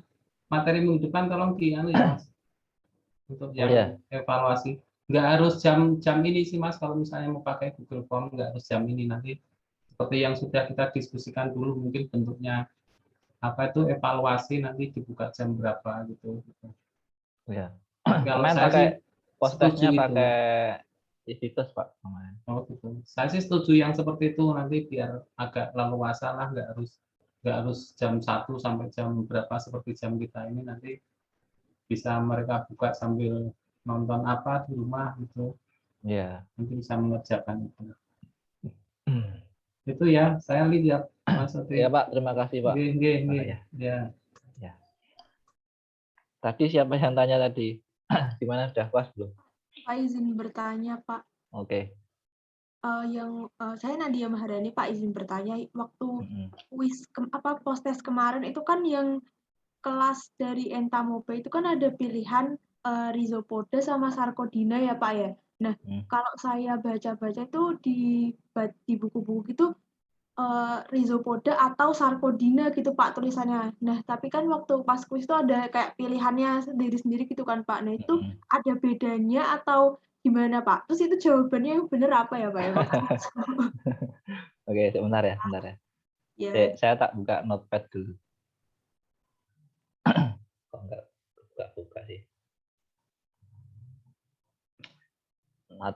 Speaker 3: materi minggu depan tolong ya Mas, untuk
Speaker 4: Oh ya.
Speaker 3: yang evaluasi. Nggak harus jam ini sih Mas, kalau misalnya mau pakai Google Form nggak harus jam ini, nanti seperti yang sudah kita diskusikan dulu, mungkin bentuknya apa itu evaluasi nanti dibuka jam berapa gitu.
Speaker 4: Ya.
Speaker 3: Kalau
Speaker 4: Kemarin
Speaker 3: saya
Speaker 4: pakai
Speaker 3: sih setuju
Speaker 4: post-testnya
Speaker 3: itu.
Speaker 4: pakai Civitas Pak kemarin.
Speaker 3: Oh gitu. Saya sih setuju yang seperti itu, nanti biar agak leluasa lah, nggak harus jam 1 sampai jam berapa seperti jam kita ini, nanti bisa mereka buka sambil nonton apa di rumah gitu,
Speaker 4: Ya.
Speaker 3: nanti bisa mengerjakan itu. Itu ya, saya lihat Mas Oti.
Speaker 4: Ya Pak, terima kasih Pak. Ya.
Speaker 3: Ya.
Speaker 4: Ya. Tadi siapa yang tanya tadi? Gimana, sudah puas belum?
Speaker 5: Pak izin bertanya Pak.
Speaker 4: Oke.
Speaker 5: Saya Nadia Maharani Pak, izin bertanya, waktu kuis post-test kemarin itu kan yang kelas dari entamoeba itu kan ada pilihan rhizopoda sama sarkodina ya Pak ya. Nah, kalau saya baca-baca itu di buku-buku itu rhizopoda atau sarkodina gitu Pak tulisannya. Nah, tapi kan waktu pas kuis itu ada kayak pilihannya sendiri-sendiri gitu kan Pak. Nah, itu ada bedanya atau gimana Pak? Terus itu jawabannya yang benar apa ya Pak?
Speaker 4: Oke, sebentar ya, sebentar ya.
Speaker 5: Ya.
Speaker 4: Saya tak buka notepad dulu. Kok enggak buka sih? Bentar.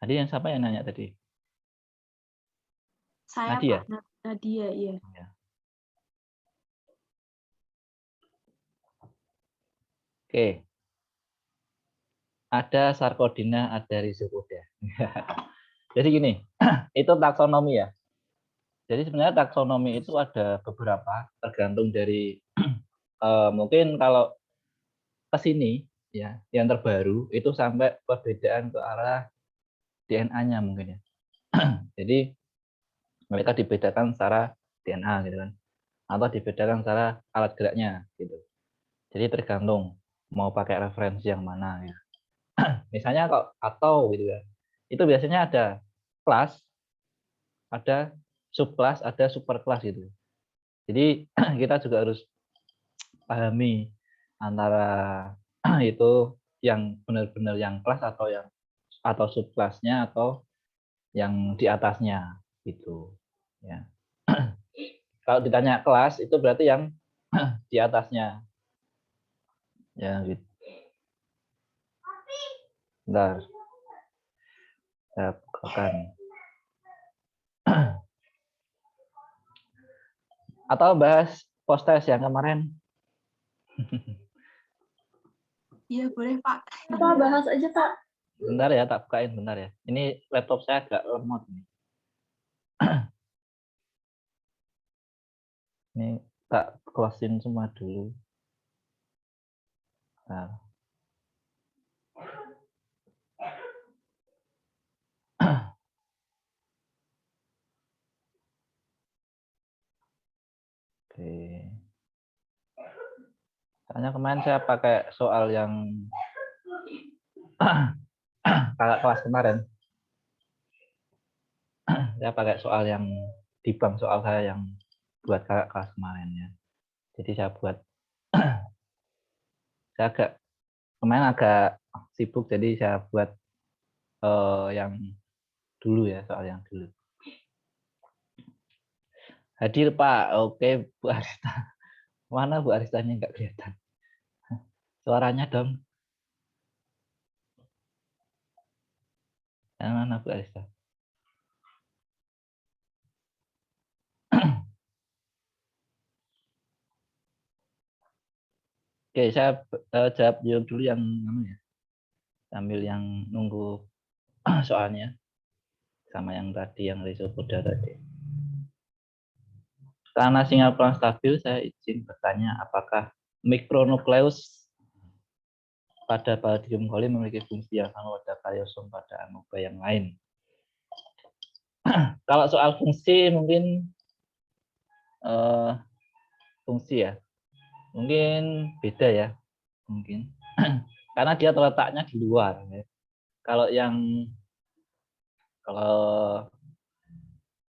Speaker 4: Tadi yang siapa yang nanya tadi?
Speaker 5: Saya
Speaker 4: Nadia?
Speaker 5: Pak, Nadia, iya.
Speaker 4: Ya. Oke. Ada sarkodina, ada rhizopoda. Jadi gini, itu taksonomi ya. Jadi sebenarnya taksonomi itu ada beberapa, tergantung dari mungkin kalau ke sini ya, yang terbaru itu sampai perbedaan ke arah DNA-nya mungkin ya. Jadi mereka dibedakan secara DNA gitu kan, atau dibedakan secara alat geraknya gitu. Jadi tergantung mau pakai referensi yang mana ya. Misalnya kok atau gitu ya, itu biasanya ada kelas, ada subkelas, ada superkelas gitu. Jadi kita juga harus pahami antara itu yang benar-benar yang kelas atau subkelasnya atau yang di atasnya gitu ya. Kalau ditanya kelas itu berarti yang di atasnya ya gitu. Bentar. Saya bukakan. Atau bahas post-test yang kemarin.
Speaker 5: Iya, boleh Pak.
Speaker 2: Apa bahas aja Pak?
Speaker 4: Bentar ya, tak bukain bentar ya. Ini laptop saya agak lemot nih. Ini tak close-in semua dulu. Nah. Oke. Soalnya kemarin saya pakai soal yang kakak kelas kemarin. Saya pakai soal yang di bank soal saya yang buat kakak kelas kemarin ya. Jadi saya buat saya kemarin agak sibuk, jadi saya buat yang dulu ya, soal yang dulu. Hadir Pak, oke Bu Arista. Mana Bu Aristanya nggak kelihatan? Suaranya dong. Yang mana Bu Arista? Oke, saya jawab dulu yang ya, sambil yang nunggu soalnya sama yang tadi yang rhizopoda tadi. Karena Singapura stabil, saya izin bertanya apakah mikronukleus pada Basidium coli memiliki fungsi yang sama pada karyosom pada amoeba yang lain. Kalau soal fungsi mungkin fungsi ya, mungkin beda ya, mungkin karena dia terletaknya di luar. Ya. Kalau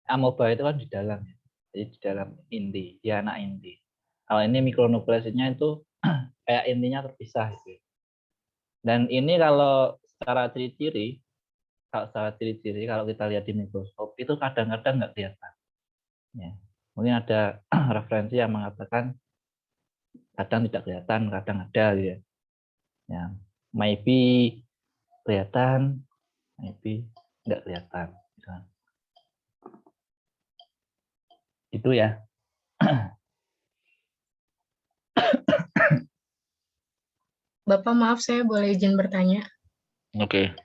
Speaker 4: amoeba itu kan di dalam, ya. Jadi di dalam inti, dia anak inti. Kalau ini mikronukleusnya itu kayak intinya terpisah. Gitu. Dan ini kalau secara ciri-ciri, kalau kita lihat di mikroskop itu kadang-kadang nggak kelihatan. Ya. Mungkin ada referensi yang mengatakan Kadang tidak kelihatan, kadang ada gitu ya. Ya, maybe kelihatan, maybe tidak kelihatan. Itu ya.
Speaker 6: Bapak maaf, saya boleh izin bertanya?
Speaker 4: Oke.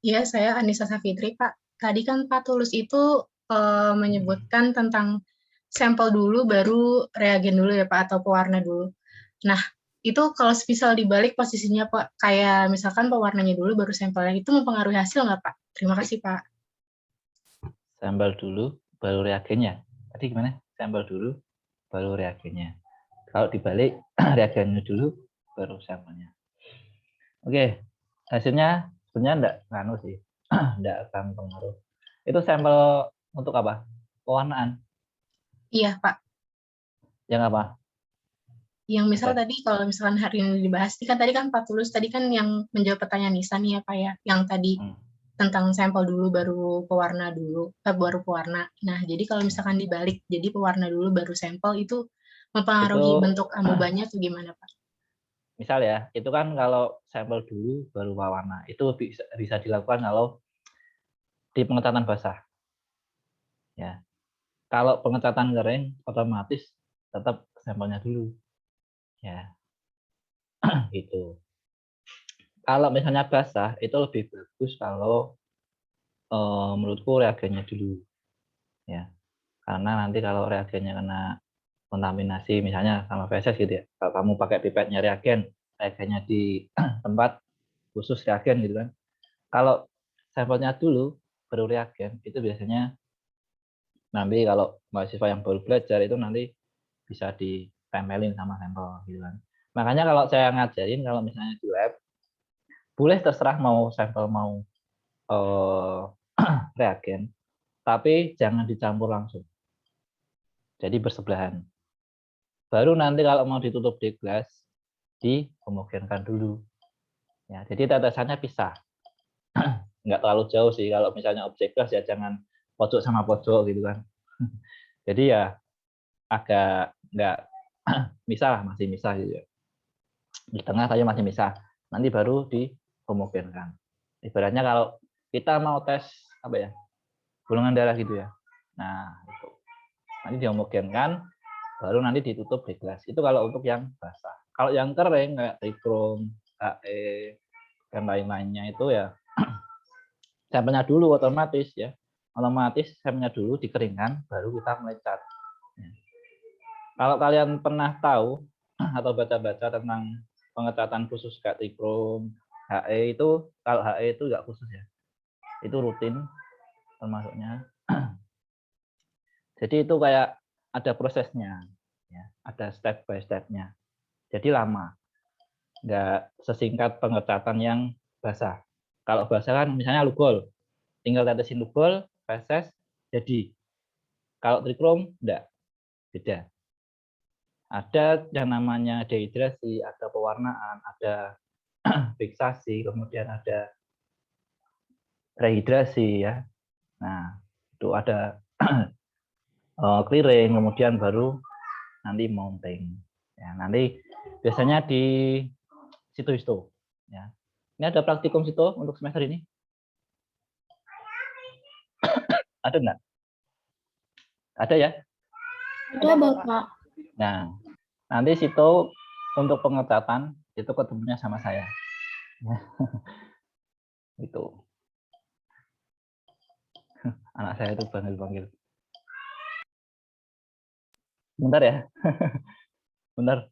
Speaker 6: Iya, saya Anissa Safitri, Pak. Tadi kan Pak Tulus itu menyebutkan tentang sampel dulu, baru reagen dulu ya Pak, atau pewarna dulu. Nah, itu kalau misal dibalik posisinya Pak, kayak misalkan pewarnanya dulu, baru sampelnya, itu mempengaruhi hasil nggak Pak? Terima kasih Pak.
Speaker 4: Sampel dulu, baru reagennya. Tadi gimana? Sampel dulu, baru reagennya. Kalau dibalik, reagennya dulu, baru sampelnya. Oke, hasilnya sebenarnya enggak sih. Enggak akan pengaruh. Itu sampel untuk apa? Pewarnaan.
Speaker 6: Iya Pak.
Speaker 4: Yang apa?
Speaker 6: Yang misal tadi kalau misalkan hari ini dibahas, kan tadi kan Pak Tulus tadi kan yang menjawab pertanyaan Nisa nih ya Pak ya, yang tadi tentang sampel dulu baru pewarna dulu, baru pewarna. Nah, jadi kalau misalkan dibalik, jadi pewarna dulu baru sampel, itu mempengaruhi bentuk amobanya atau gimana Pak?
Speaker 4: Misal ya, itu kan kalau sampel dulu baru pewarna, itu bisa dilakukan kalau di pengecatan basah. Ya. Kalau pengecatan kering, otomatis tetap sampelnya dulu. Ya. Gitu. Kalau misalnya basah, itu lebih bagus kalau menurutku reagennya dulu. Ya. Karena nanti kalau reagennya kena kontaminasi, misalnya sama feses gitu ya. Kalau kamu pakai pipetnya reagennya di tempat khusus reagen gitu kan. Kalau sampelnya dulu, baru reagen, itu biasanya nanti kalau mahasiswa yang baru belajar itu nanti bisa ditempelin sama sampel gitu kan. Makanya kalau saya ngajarin, kalau misalnya di lab, boleh terserah mau sampel mau reagen, tapi jangan dicampur langsung. Jadi bersebelahan. Baru nanti kalau mau ditutup di gelas, dihomogenkan dulu. Ya, jadi tetesannya pisah. Nggak terlalu jauh sih. Kalau misalnya objek gelas ya jangan pojok sama pojok gitu kan. Jadi ya agak nggak misah, masih misah gitu ya. Di tengah saja masih misah. Nanti baru dihomogenkan. Ibaratnya kalau kita mau tes apa ya, golongan darah gitu ya. Nah itu nanti dihomogenkan, baru nanti ditutup di gelas. Itu kalau untuk yang basah. Kalau yang kering kayak trikrom, HE, dan lain-lainnya itu ya sampelnya dulu otomatis ya. Otomatis sampelnya dulu dikeringkan, baru kita melecat. Kalau kalian pernah tahu atau baca-baca tentang pengecatan khusus kayak trikrom, HE itu, kalau HE itu nggak khusus ya. Itu rutin termasuknya. Jadi itu kayak ada prosesnya, ya, ada step by step-nya. Jadi lama, nggak sesingkat pengecatan yang basah. Kalau basah kan misalnya lugol, tinggal tetesin lugol, feses, jadi. Kalau trikrom, enggak, beda. Ada yang namanya dehidrasi, ada pewarnaan, ada fiksasi, kemudian ada rehidrasi ya. Nah, itu ada clearing, kemudian baru nanti mounting. Ya, nanti biasanya di situ-situ. Ya. Ini ada praktikum situ untuk semester ini? Ada enggak? Ada ya?
Speaker 1: Ada Bapak.
Speaker 4: Nah, nanti situ untuk pengecatan itu ketemunya sama saya. Itu. Anak saya itu panggil-panggil. Bentar ya. Bentar.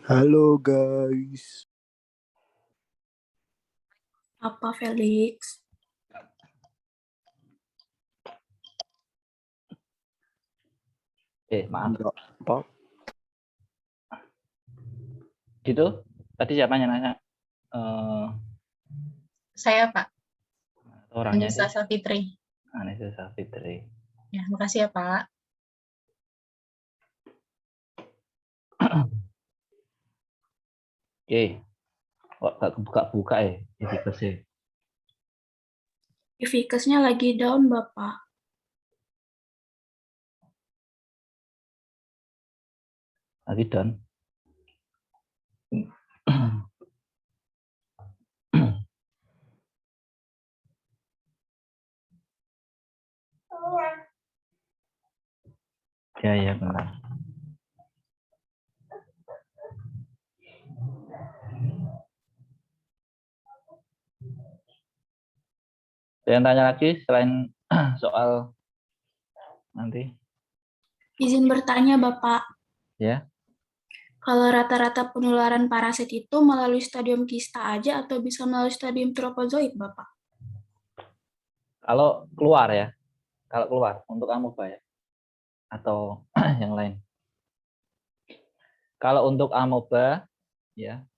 Speaker 7: Halo guys.
Speaker 6: Apa Felix?
Speaker 4: Maaf.
Speaker 7: Pak.
Speaker 4: Gitu. Tadi siapa yang nanya?
Speaker 6: Saya Pak.
Speaker 4: Orangnya
Speaker 6: Anissa Safitri.
Speaker 4: Anissa Safitri.
Speaker 6: Ya, makasih ya Pak.
Speaker 4: Oke, kok nggak kebuka-buka ya efikasi.
Speaker 1: Efikasnya lagi down, Bapak.
Speaker 4: Lagi down. Ya benar. Ada yang tanya lagi selain soal nanti?
Speaker 1: Izin bertanya, Bapak.
Speaker 4: Ya.
Speaker 1: Kalau rata-rata penularan parasit itu melalui stadium kista aja atau bisa melalui stadium tropozoid, Bapak?
Speaker 4: Kalau keluar ya, kalau keluar untuk amoeba ya, atau yang lain. Kalau untuk amoeba ya,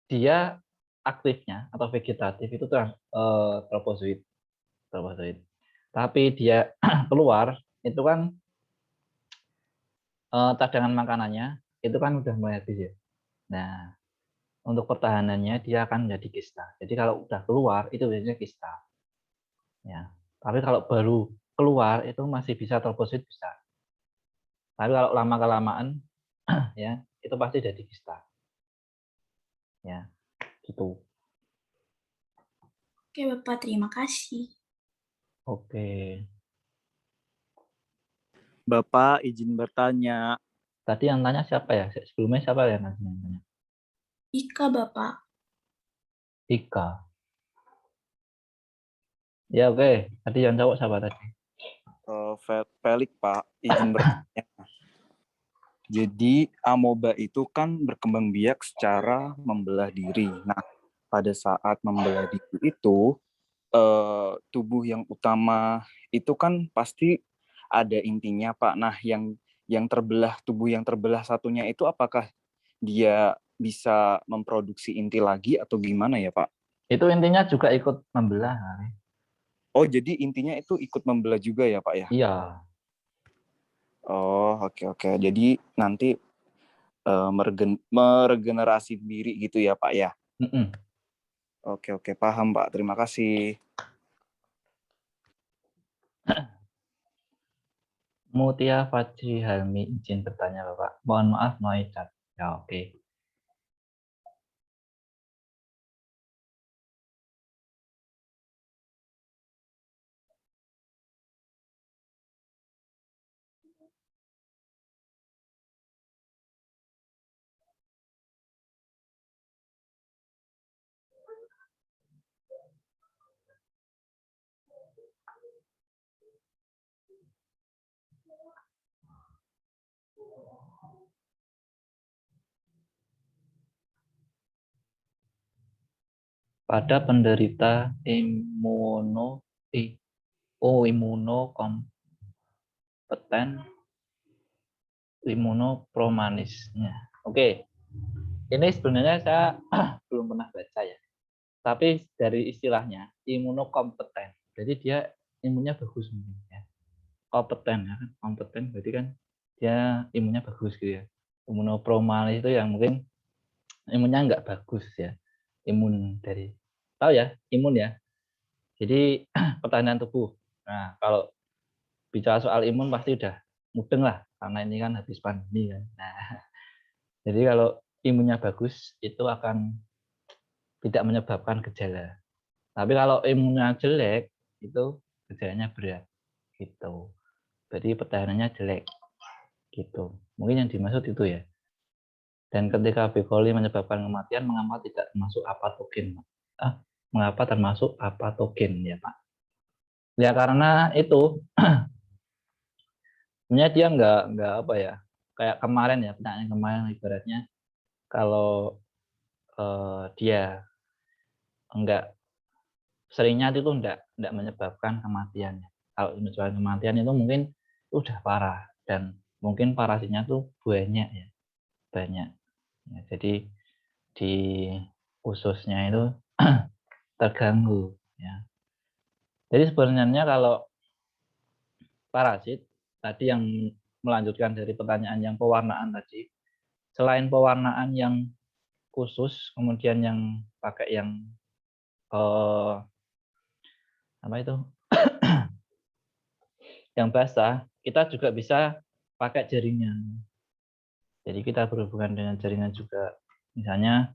Speaker 4: dia aktifnya atau vegetatif itu tropozoid. Tapi dia keluar itu kan cadangan makanannya itu kan udah mulai habis ya. Nah, untuk pertahanannya dia akan menjadi kista. Jadi kalau udah keluar itu biasanya kista. Ya. Tapi kalau baru keluar itu masih bisa troposit bisa. Tapi kalau lama kelamaan ya itu pasti jadi kista. Ya, gitu.
Speaker 1: Oke, Bapak, terima kasih.
Speaker 4: Oke.
Speaker 7: Bapak izin bertanya.
Speaker 4: Tadi yang tanya siapa ya? Sebelumnya siapa ya nanti yang tanya?
Speaker 1: Ika, Bapak.
Speaker 4: Ika. Ya oke. Tadi yang cowok siapa tadi?
Speaker 7: Felix Pak, izin bertanya. Jadi amoeba itu kan berkembang biak secara membelah diri. Nah, pada saat membelah diri itu tubuh yang utama itu kan pasti ada intinya Pak. Nah, yang terbelah, tubuh yang terbelah satunya itu apakah dia bisa memproduksi inti lagi atau gimana ya Pak?
Speaker 4: Itu intinya juga ikut membelah.
Speaker 7: Oh, jadi intinya itu ikut membelah juga ya Pak ya?
Speaker 4: Iya.
Speaker 7: Oh, oke. Jadi nanti meregenerasi diri gitu ya Pak ya? Oke, paham Pak. Terima kasih.
Speaker 4: Mutia Fajri Helmi izin bertanya Bapak. Mohon maaf noise chat. Ya oke. Pada penderita imunopromanisnya. Oke. Ini sebenarnya saya belum pernah baca ya. Tapi dari istilahnya imunokompeten. Jadi dia imunnya bagus ya. Kompeten ya kan. Kompeten berarti kan dia imunnya bagus gitu ya. Imunopromanis itu yang mungkin imunnya nggak bagus ya. Imun dari tahu ya, imun ya. Jadi pertahanan tubuh. Nah, kalau bicara soal imun pasti udah mudeng lah karena ini kan habis pandemi kan. Nah, jadi kalau imunnya bagus itu akan tidak menyebabkan gejala. Tapi kalau imunnya jelek itu gejalanya berat gitu. Jadi pertahanannya jelek gitu. Mungkin yang dimaksud itu ya. Dan ketika B. coli menyebabkan kematian, mengapa tidak termasuk apatogen? Mengapa termasuk apatogen ya Pak? Ya karena itu sebenarnya dia nggak apa ya, kayak kemarin ya, pertanyaan kemarin ibaratnya kalau dia enggak seringnya itu enggak menyebabkan kematian. Kalau menyebabkan kematian itu mungkin udah parah dan mungkin parasitnya tuh banyak ya, banyak. Ya, jadi di ususnya itu terganggu ya. Jadi sebenarnya kalau parasit, tadi yang melanjutkan dari pertanyaan yang pewarnaan tadi, selain pewarnaan yang khusus, kemudian yang pakai yang apa itu yang basah, kita juga bisa pakai jaringan. Jadi kita berhubungan dengan jaringan juga. Misalnya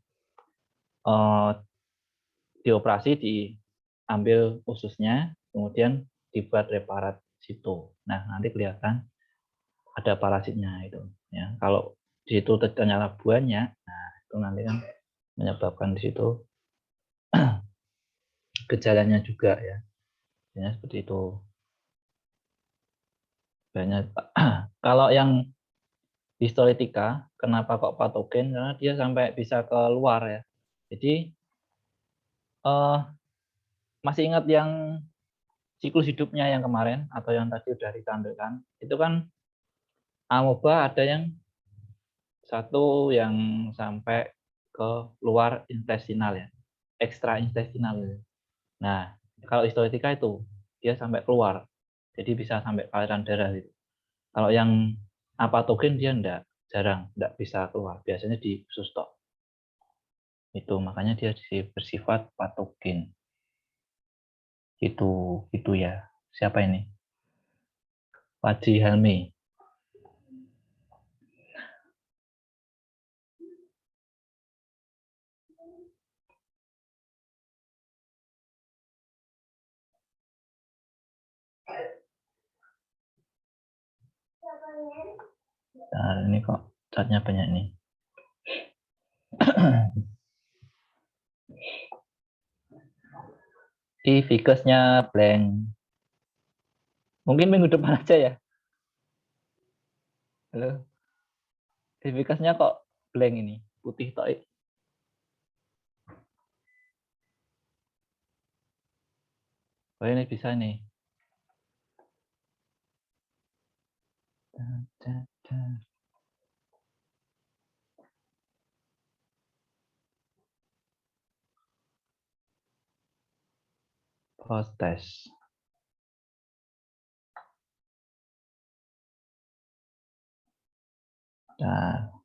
Speaker 4: dioperasi, diambil ususnya, kemudian dibuat reparat situ. Nah, nanti kelihatan ada parasitnya itu. Ya, kalau di situ ternyata banyak, nah itu nanti kan menyebabkan di situ gejalanya juga ya. Ya, seperti itu. Banyak. Kalau yang histolytica, kenapa kok patogen? Karena dia sampai bisa keluar ya. Jadi masih ingat yang siklus hidupnya yang kemarin atau yang tadi udah ditampilkan? Itu kan amoeba ada yang satu yang sampai ke luar intestinal ya, ekstra intestinal. Nah, kalau histolytica itu dia sampai keluar, jadi bisa sampai ke aliran darah gitu. Kalau yang apatogen dia jarang bisa keluar, biasanya di usus tok. Itu makanya dia bersifat patogen. Itu ya. Siapa ini? Paji Helmi. Nah, ini kok catnya banyak nih. Di Vicusnya blank. Mungkin minggu depan aja ya. Halo. Di Vicusnya kok blank ini, putih tok. Oh, ini bisa nih. Post test. Nah.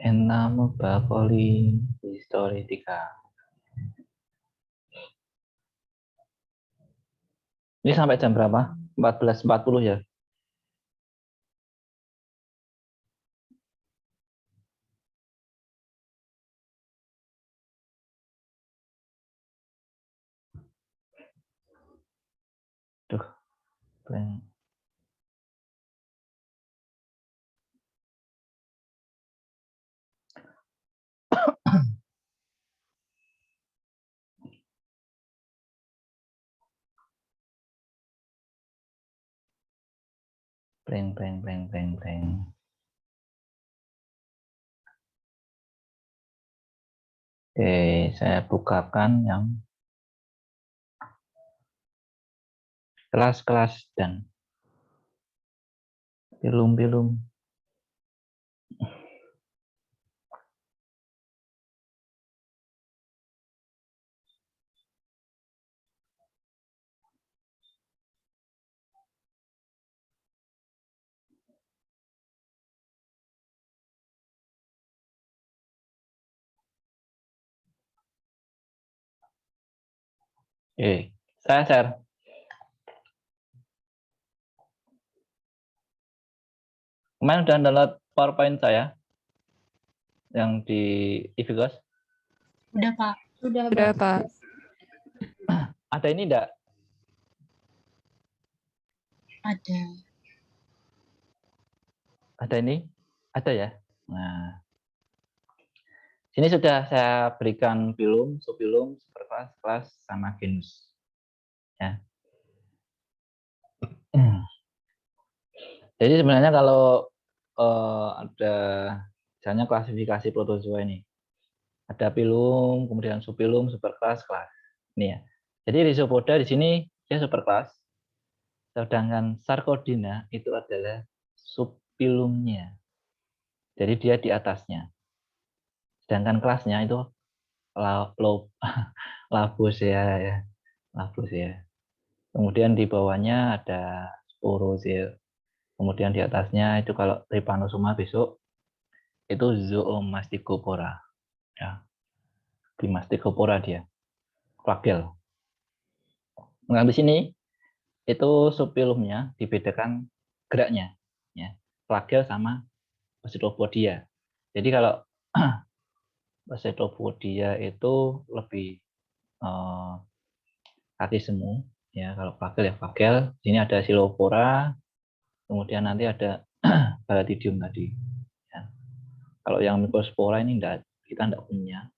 Speaker 4: Entamoeba polyhistolytica. Ini sampai jam berapa? 14.40 ya? Duh, blank. Blank. Oke, saya bukakan yang kelas-kelas dan pilum-pilum. Oke, saya share. Kemarin udah download PowerPoint saya yang di Ivigos.
Speaker 6: Udah, Pak.
Speaker 8: Udah, Pak.
Speaker 4: Ada ini enggak?
Speaker 6: Ada.
Speaker 4: Ada ini? Ada ya? Nah, sini sudah saya berikan filum, subfilum, superkelas, kelas, sama genus. Ya. Jadi sebenarnya kalau ada misalnya klasifikasi protozoa ini, ada filum, kemudian subfilum, superkelas, kelas. Ini ya. Jadi Rhizopoda di sini dia superkelas, sedangkan Sarcodina itu adalah subfilumnya. Jadi dia di atasnya. Sedangkan kelasnya itu Labosea ya. Labosea. Kemudian di bawahnya ada Sporozoa. Kemudian di atasnya itu kalau Trypanosoma besok itu Zoomasticopora. Ya. Di Masticopora dia. Flagel. Nah, di sini itu subfilumnya dibedakan geraknya, ya. Flagel sama Basilopodia. Jadi kalau Basilopodia itu lebih kaki semu, ya. Kalau flagel ya flagel. Di sini ada Silopora, kemudian nanti ada Balatidium tadi. Ya. Kalau yang Microspora ini enggak, kita enggak punya.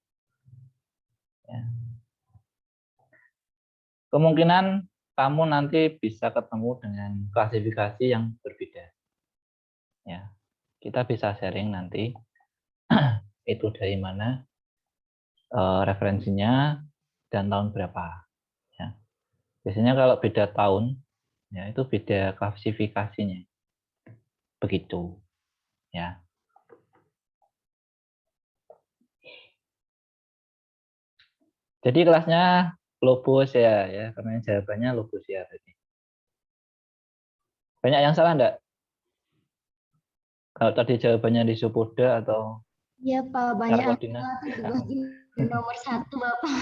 Speaker 4: Ya. Kemungkinan kamu nanti bisa ketemu dengan klasifikasi yang berbeda. Ya, kita bisa sharing nanti itu dari mana referensinya dan tahun berapa. Ya. Biasanya kalau beda tahun, ya itu beda klasifikasinya. Begitu, ya. Jadi kelasnya Lobosea ya, karena jawabannya Lobosea tadi. Banyak yang salah enggak? Kalau tadi jawabannya Rhizopoda atau
Speaker 8: Iya Pak, banyak yang
Speaker 4: Sarcodina?
Speaker 8: salah tuh di nomor 1 Bapak.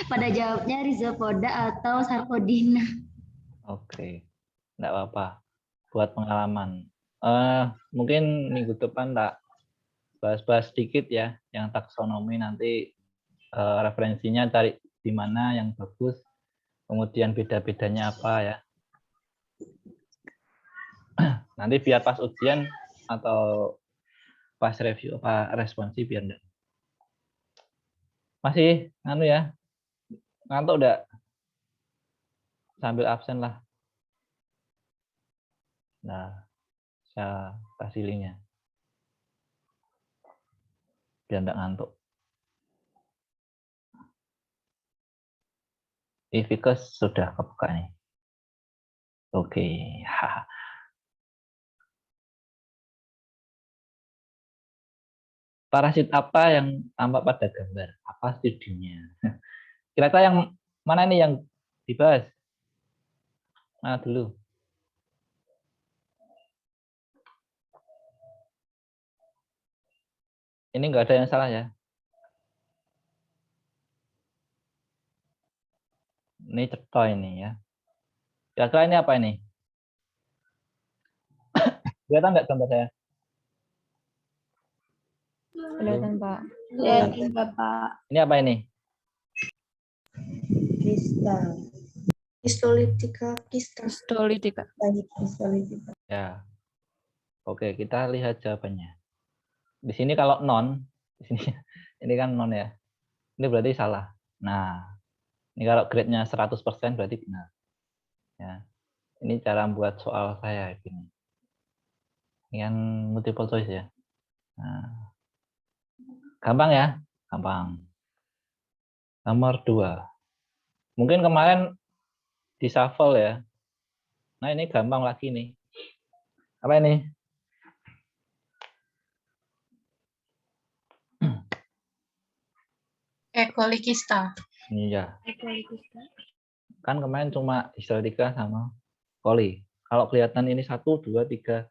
Speaker 8: Pada jawabnya Rhizopoda atau Sarcodina.
Speaker 4: Oke, enggak apa-apa. Buat pengalaman. Mungkin minggu depan tak bahas-bahas sedikit ya, yang taksonomi nanti referensinya cari di mana yang bagus, kemudian beda-bedanya apa ya. Nanti biar pas ujian atau pas review apa responsi biar enggak. Masih anu ya, ngantuk enggak? Sambil absen lah. Nah, saya kasih linknya biar enggak ngantuk. Ivikus sudah kebuka nih. Oke. Parasit apa yang tampak pada gambar? Apa studinya? Kira-kira yang mana nih yang dibahas? Mana dulu? Ini enggak ada yang salah ya. Ini cetok ini ya. Kira-kira ini apa ini? Kelihatan enggak gambar saya?
Speaker 2: Kelihatan Pak.
Speaker 4: Kelihatan
Speaker 2: Bapak.
Speaker 4: Ini apa ini?
Speaker 2: Kristal.
Speaker 1: Histolitika kista.
Speaker 2: Histolitika.
Speaker 4: Ya. Oke, kita lihat jawabannya. Di sini kalau non, di sini ini kan non ya. Ini berarti salah. Nah, ini kalau grade-nya 100% berarti benar. Ya. Ini cara buat soal saya ini. Ini kan multiple choice ya. Nah. Gampang ya? Gampang. Nomor 2. Mungkin kemarin di shuffle ya. Nah, ini gampang lagi nih. Apa ini?
Speaker 6: E. coli kista.
Speaker 4: Iya. Kan kemarin cuma histolitika sama coli. Kalau kelihatan ini 1, 2, 3,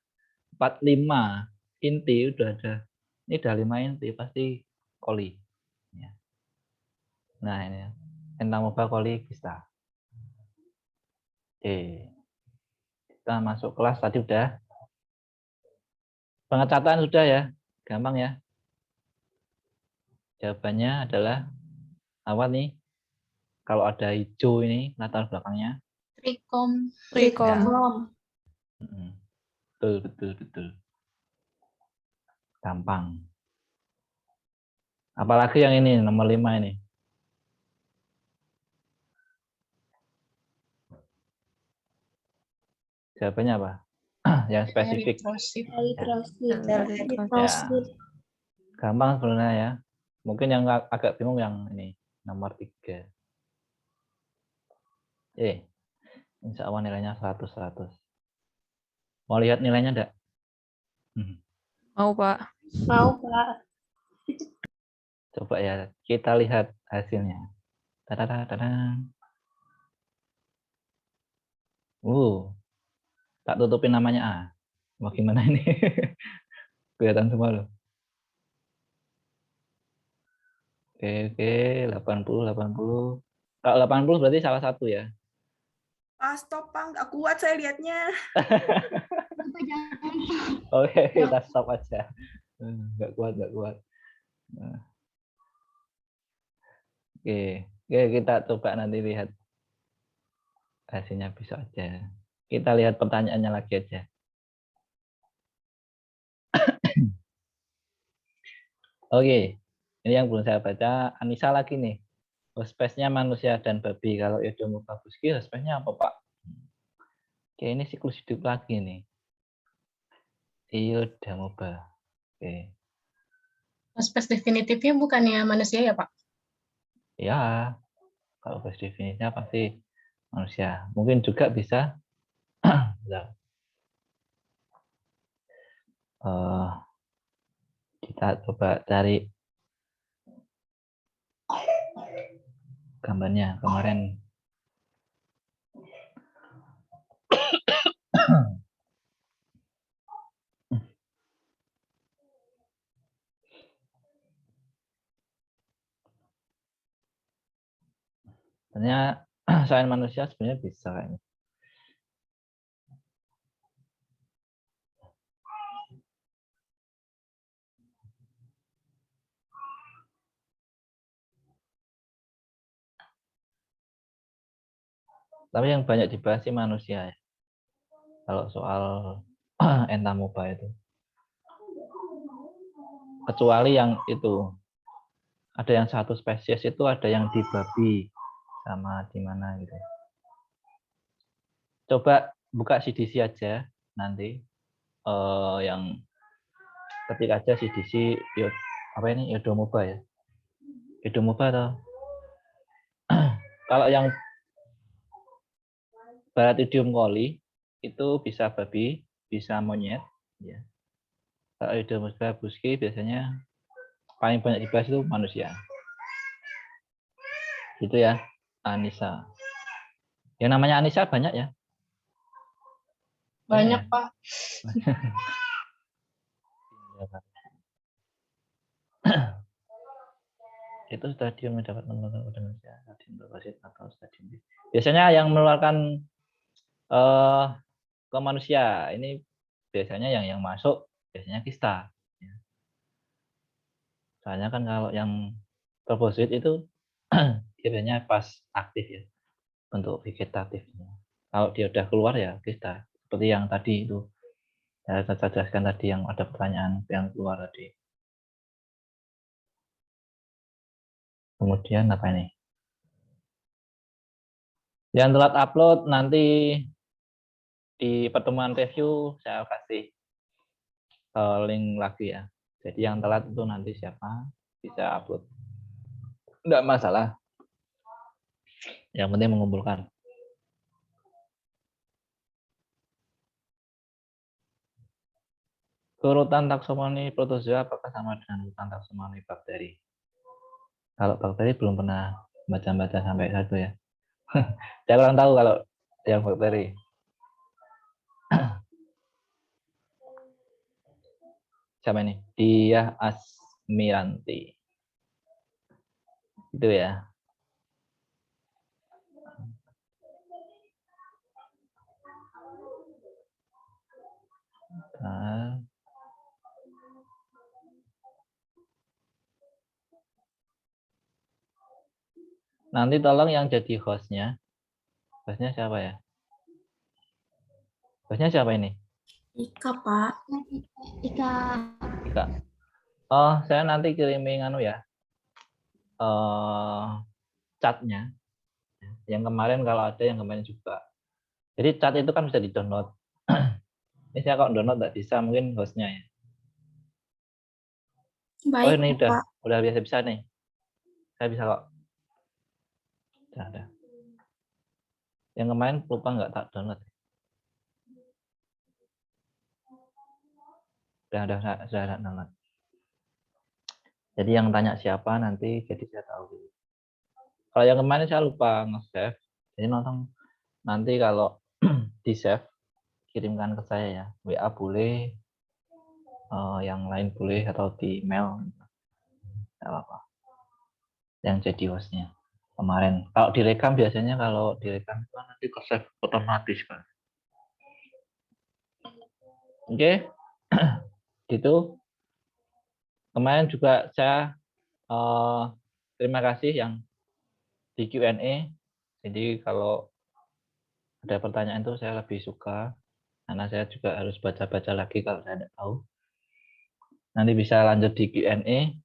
Speaker 4: 4, 5 inti udah ada. Ini udah 5 inti pasti coli. Ya. Nah ini Entamoeba coli kista. Oke. Kita masuk kelas tadi udah. Pengecatan sudah ya. Gampang ya. Jawabannya adalah apa nih? Kalau ada hijau ini latar belakangnya.
Speaker 6: Trikom.
Speaker 4: Ya. Betul. Gampang. Apalagi yang ini nomor 5 ini. Jawabannya apa? Yang spesifik.
Speaker 1: Eritrosit.
Speaker 4: Gampang sebenarnya ya. Mungkin yang agak bingung yang ini nomor 3. Insya Allah nilainya 100. Mau lihat nilainya enggak?
Speaker 9: Mau, Pak.
Speaker 1: Mau, Pak.
Speaker 4: Coba ya, kita lihat hasilnya. Tadadadadang. Tak tutupin namanya A. Mau gimana ini? Kelihatan semua loh. Oke, 80. Kalau 80 berarti salah satu ya.
Speaker 10: Stop, Pak. Nggak kuat saya lihatnya.
Speaker 4: Oke, kita stop aja. Nggak kuat. Nah. Oke, kita coba nanti lihat hasilnya besok aja. Kita lihat pertanyaannya lagi aja. Oke, ini yang belum saya baca. Anissa lagi nih. Hospesnya manusia dan babi. Kalau Eudemoba busci, hospesnya apa, Pak? Oke, ini siklus hidup lagi nih. Eudemoba. Oke.
Speaker 6: Hospes definitifnya bukannya manusia ya, Pak?
Speaker 4: Ya, kalau hospes definisinya pasti manusia. Mungkin juga bisa. Kita coba cari gambarnya kemarin. Sebenarnya selain manusia sebenarnya bisa kayaknya. Tapi yang banyak dibahas sih manusia ya. Kalau soal entamoeba itu. Kecuali yang itu. Ada yang satu spesies itu ada yang di babi sama di mana gitu. Coba buka CDC aja nanti. Yang ketik aja CDC apa ini Eudemoba ya. Eudemoba atau kalau yang Baratidium coli itu bisa babi, bisa monyet, ya. Kalau Eudemoba busci biasanya paling banyak dibahas itu manusia. Gitu ya, Anissa. Yang namanya Anissa banyak ya?
Speaker 6: Banyak, Pak.
Speaker 4: Itu stadium yang dapat menularkan manusia, stadium parasit atau stadium. Biasanya yang menularkan ke manusia ini biasanya yang masuk biasanya kista. Soalnya kan kalau yang trofosit itu biasanya pas aktif ya, bentuk vegetatifnya. Kalau dia udah keluar ya kista. Seperti yang tadi itu saya jelaskan tadi yang ada pertanyaan yang keluar tadi. Kemudian apa ini? Yang telat upload nanti di pertemuan review saya kasih link lagi ya. Jadi yang telat itu nanti siapa bisa upload. Enggak masalah. Yang penting mengumpulkan. Urutan taksonomi protozoa apakah sama dengan urutan taksonomi bakteri? Kalau bakteri belum pernah baca-baca sampai satu ya. Saya kurang tahu kalau yang bakteri. Siapa ini? Dia Asmiranti. Itu ya. Nah. Nanti tolong yang jadi hostnya. Hostnya siapa ya? Hostnya siapa ini?
Speaker 1: Ika, Pak.
Speaker 8: Ika.
Speaker 4: Ika. Oh, saya nanti kirimin chatnya. Yang kemarin kalau ada yang kemarin juga. Jadi chat itu kan bisa di-download. Ini saya kok download nggak bisa, mungkin hostnya ya. Oh
Speaker 1: Baik,
Speaker 4: ini
Speaker 1: Pak.
Speaker 4: udah biasa-bisa nih. Saya bisa kok. Ada. Yang kemarin lupa nggak tak download. Sudah download. Jadi yang tanya siapa nanti, jadi saya tahu. Kalau yang kemarin saya lupa nge-save. Jadi nanti kalau di-save, kirimkan ke saya ya. WA boleh, yang lain boleh, atau di email. Tidak apa-apa. Yang jadi hostnya kemarin. Kalau direkam biasanya kalau direkam itu nanti ke-save otomatis kan. Oke. Gitu. Kemarin juga saya terima kasih yang di Q&A. Jadi kalau ada pertanyaan itu saya lebih suka karena saya juga harus baca-baca lagi kalau saya tidak tahu. Nanti bisa lanjut di Q&A.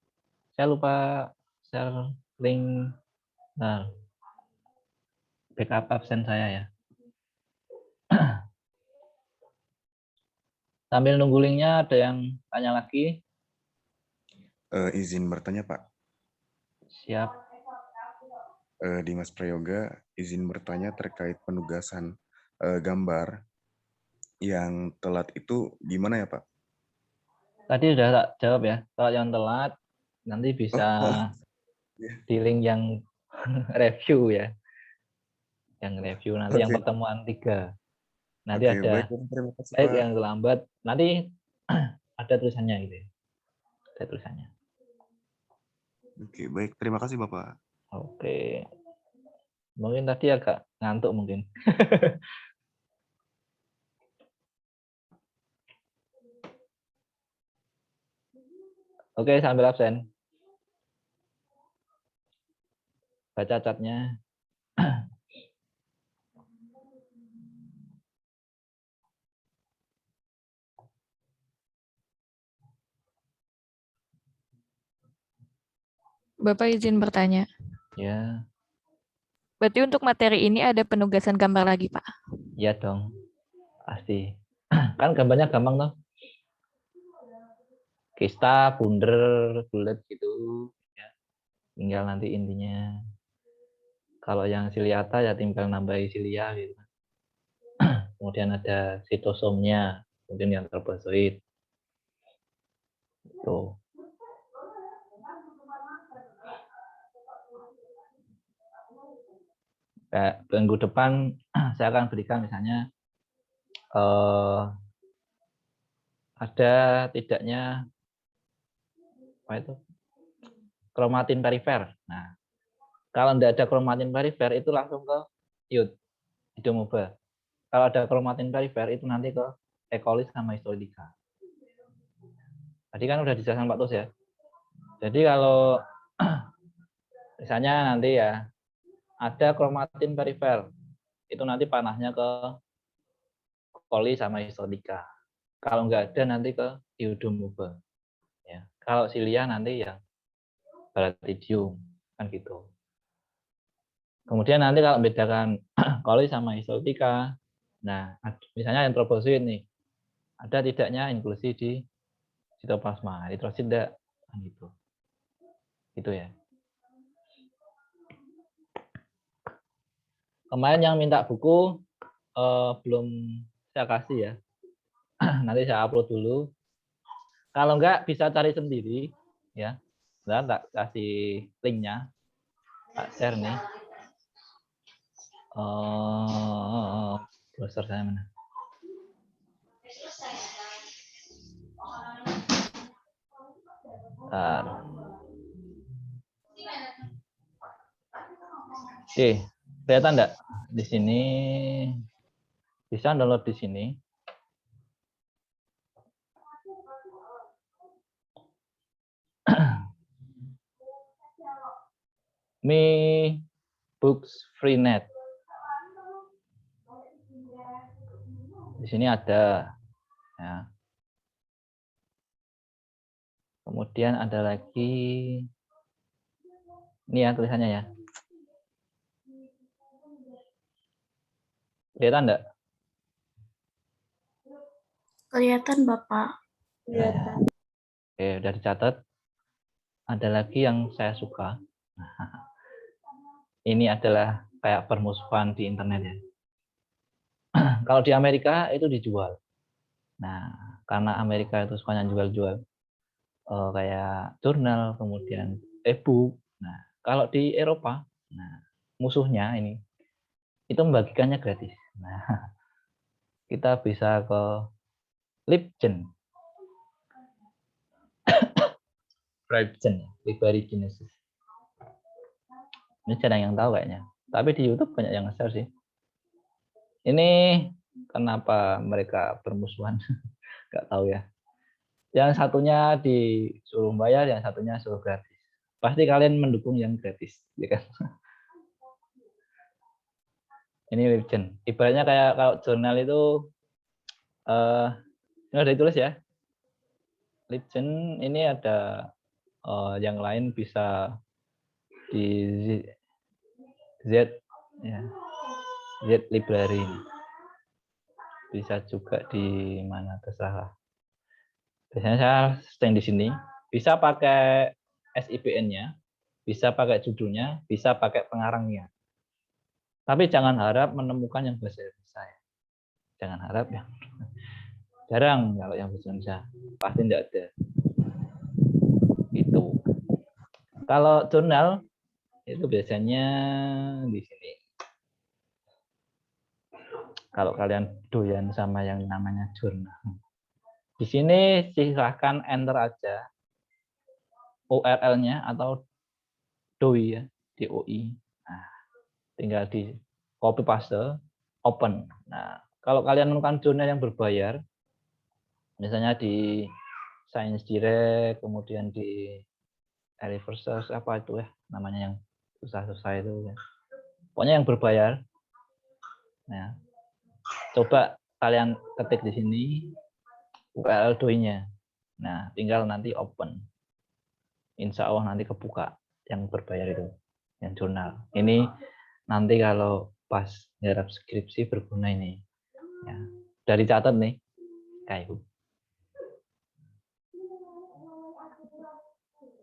Speaker 4: Saya lupa share link backup absen saya ya. Sambil nunggu linknya, ada yang tanya lagi?
Speaker 11: Izin bertanya, Pak.
Speaker 4: Siap.
Speaker 11: Dimas Prayoga, izin bertanya terkait penugasan gambar yang telat itu gimana ya, Pak?
Speaker 4: Tadi udah tak jawab ya. Kalau yang telat, nanti bisa di link yang review ya. Yang review nanti yang pertemuan 3. Nanti ada
Speaker 11: baik, terima kasih,
Speaker 4: baik
Speaker 11: Pak.
Speaker 4: yang terlambat. Nanti ada tulisannya gitu ya. Ada tulisannya.
Speaker 11: Oke, baik. Terima kasih, Bapak.
Speaker 4: Oke. Mungkin tadi agak ngantuk mungkin. Oke, sambil absen. Baca catnya.
Speaker 9: Bapak izin bertanya.
Speaker 4: Ya.
Speaker 9: Berarti untuk materi ini ada penugasan gambar lagi, Pak?
Speaker 4: Iya dong. Pasti. Kan gambarnya gampang tuh. Kista, bunder, bulat gitu. Ya. Tinggal nanti intinya. Kalau yang siliata ya tinggal nambahi silia gitu. Kemudian ada sitosomnya, mungkin yang terbosoid. Tuh. Kayak minggu depan saya akan berikan misalnya ada tidaknya apa itu kromatin perifer. Nah, kalau tidak ada kromatin perifer itu langsung ke idomoba. Kalau ada kromatin perifer itu nanti ke E. coli sama histolika. Tadi kan udah dijelaskan Pak Tus ya. Jadi kalau misalnya nanti ya ada kromatin perifer, itu nanti panahnya ke coli sama histolika. Kalau nggak ada nanti ke iodomoba. Ya. Kalau silia nanti ya Baratidium kan gitu. Kemudian nanti kalau membedakan coli sama histolika, nah misalnya entroposit nih, ada tidaknya inklusi di sitoplasma, eritrosit enggak, kan gitu. Gitu ya. Kemarin yang minta buku belum saya kasih ya. Nanti saya upload dulu. Kalau enggak bisa cari sendiri ya. Nah, tak kasih linknya. Tak share nih. Browser saya mana? Bentar. Oke, kelihatan enggak? Di sini bisa download di sini. Mi Books Freenet. Di sini ada. Ya. Kemudian ada lagi. Ini ya tulisannya ya. Kelihatan enggak?
Speaker 1: Kelihatan, Bapak.
Speaker 2: Kelihatan.
Speaker 4: Oke, udah dicatat. Ada lagi yang saya suka. Ini adalah kayak permusuhan di internet ya. Kalau di Amerika itu dijual. Nah, karena Amerika itu sukanya jual-jual kayak jurnal, kemudian e-book. Nah, kalau di Eropa, nah musuhnya ini itu membagikannya gratis. Nah, kita bisa ke Libgen, Library Genesis. Ini jarang yang tahu kayaknya. Tapi di YouTube banyak yang nge-share sih. Ini kenapa mereka bermusuhan? Nggak tahu ya. Yang satunya disuruh bayar, yang satunya suruh gratis. Pasti kalian mendukung yang gratis, ya kan? Ini Libgen. Ibaratnya kayak kalau jurnal itu, ini udah ditulis ya. Libgen ini ada yang lain bisa di Z ya, Z Library. Bisa juga di mana terserah. Biasanya saya stay di sini. Bisa pakai SIBN-nya, bisa pakai judulnya, bisa pakai pengarangnya. Tapi jangan harap menemukan yang bahasa Indonesia. Jangan harap ya. Jarang kalau yang bahasa Indonesia. Pasti tidak ada. Itu. Kalau jurnal itu biasanya di sini. Kalau kalian doyan sama yang namanya jurnal. Di sini silahkan enter aja URL-nya atau DOI ya, DOI. Nah, tinggal di copy paste, open. Nah, kalau kalian menemukan jurnal yang berbayar, misalnya di Science Direct, kemudian di Reverses apa itu ya namanya yang susah-susah itu. Pokoknya yang berbayar. Nah, coba kalian ketik di sini URL DOI-nya. Nah, tinggal nanti open. Insya Allah nanti kebuka yang berbayar itu, yang jurnal. Ini nanti kalau pas garap skripsi berguna ini. Ya. Dari catat nih, kayak itu.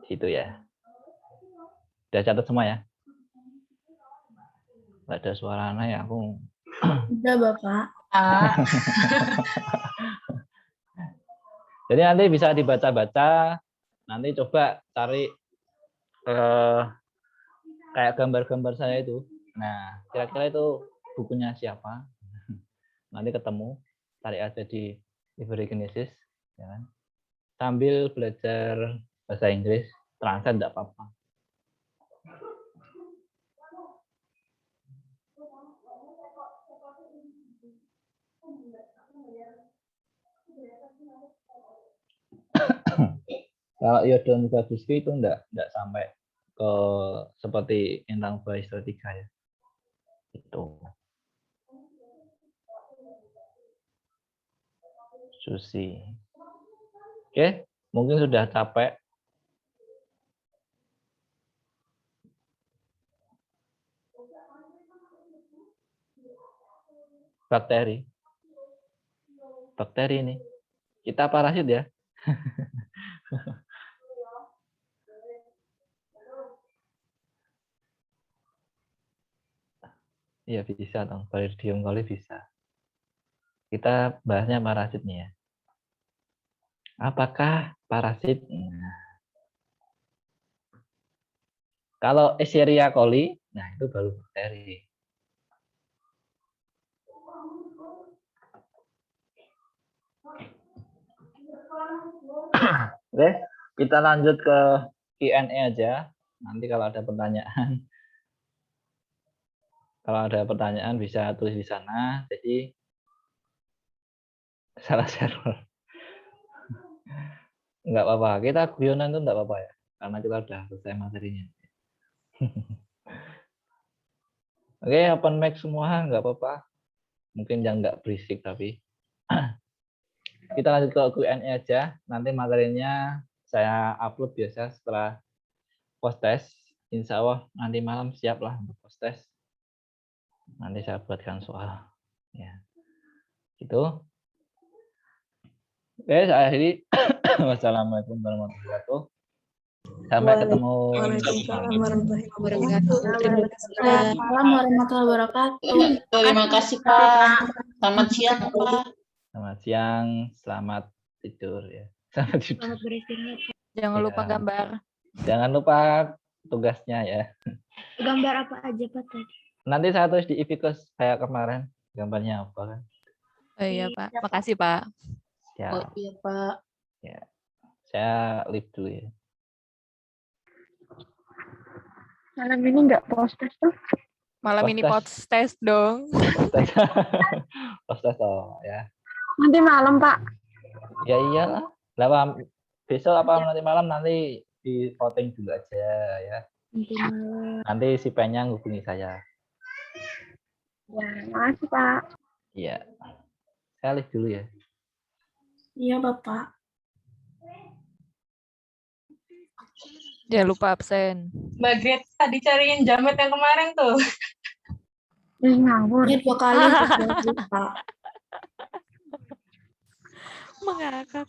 Speaker 4: Gitu ya. Udah catat semua ya? Nggak ada suara anak ya, aku.
Speaker 1: Udah, Bapak.
Speaker 4: Jadi nanti bisa dibaca-baca, nanti coba cari kayak gambar-gambar saya itu. Nah, kira-kira itu bukunya siapa? Nanti ketemu, cari aja di Library Genesis, ya kan? Sambil belajar bahasa Inggris, translate tidak apa-apa. Kalau Yodon Babuski itu enggak sampai ke seperti Intang Baistro 3 ya. Itu. Susi. Oke, mungkin sudah capek. Bakteri. Bakteri ini. Kita parasit ya. Iya bisa dong, Baridium kali bisa. Kita bahasnya parasitnya ya. Apakah parasit? Nah. Kalau Escherichia coli, nah itu baru bakteri. Oke, kita lanjut ke Q&A aja. Nanti kalau ada pertanyaan, bisa tulis di sana. Jadi salah server. Enggak apa-apa. Kita guyonan itu enggak apa-apa ya. Karena kita udah selesai materinya. Oke, open mic semua enggak apa-apa. Mungkin yang enggak berisik tapi Kita lanjut ke Q&A aja. Nanti materinya saya upload biasa setelah post test. Insya Allah nanti malam siap lah untuk post test. Nanti saya buatkan soal. Ya. Gitu. Oke, saya akhiri. Wassalamualaikum warahmatullahi wabarakatuh. Sampai ketemu.
Speaker 10: Waalaikumsalam warahmatullahi wabarakatuh.
Speaker 1: Waalaikumsalam warahmatullahi wabarakatuh.
Speaker 12: Terima kasih Pak. Selamat siang Pak.
Speaker 4: Selamat siang, selamat tidur ya. Selamat tidur.
Speaker 8: Selamat beristirahat.
Speaker 9: Jangan
Speaker 4: Ya.
Speaker 9: lupa gambar.
Speaker 4: Jangan lupa tugasnya ya.
Speaker 8: Gambar apa aja Pak tadi?
Speaker 4: Nanti saya tulis di e-Vicus kayak kemarin. Gambarnya apa kan?
Speaker 9: Oh iya Pak, makasih Pak.
Speaker 4: Ya,
Speaker 12: Oh iya Pak.
Speaker 4: ya. Saya leave dulu ya.
Speaker 13: Malam ini nggak post test tuh?
Speaker 9: Malam ini
Speaker 4: Post
Speaker 9: post test dong.
Speaker 4: Post test oh ya.
Speaker 13: Nanti malam Pak.
Speaker 4: Ya iyalah. Lah besok apa nanti malam nanti di voting dulu aja ya.
Speaker 13: Nanti malam.
Speaker 4: Nanti si Pennya hubungi saya.
Speaker 13: Ya, makasih Pak.
Speaker 4: Iya. Saya leave dulu ya.
Speaker 1: Iya, Bapak.
Speaker 9: Jangan lupa absen.
Speaker 6: Mbak Gret tadi cariin jamet yang kemarin tuh.
Speaker 13: Ngawur.
Speaker 1: Ini 2 kali, Pak.
Speaker 9: Mengakak.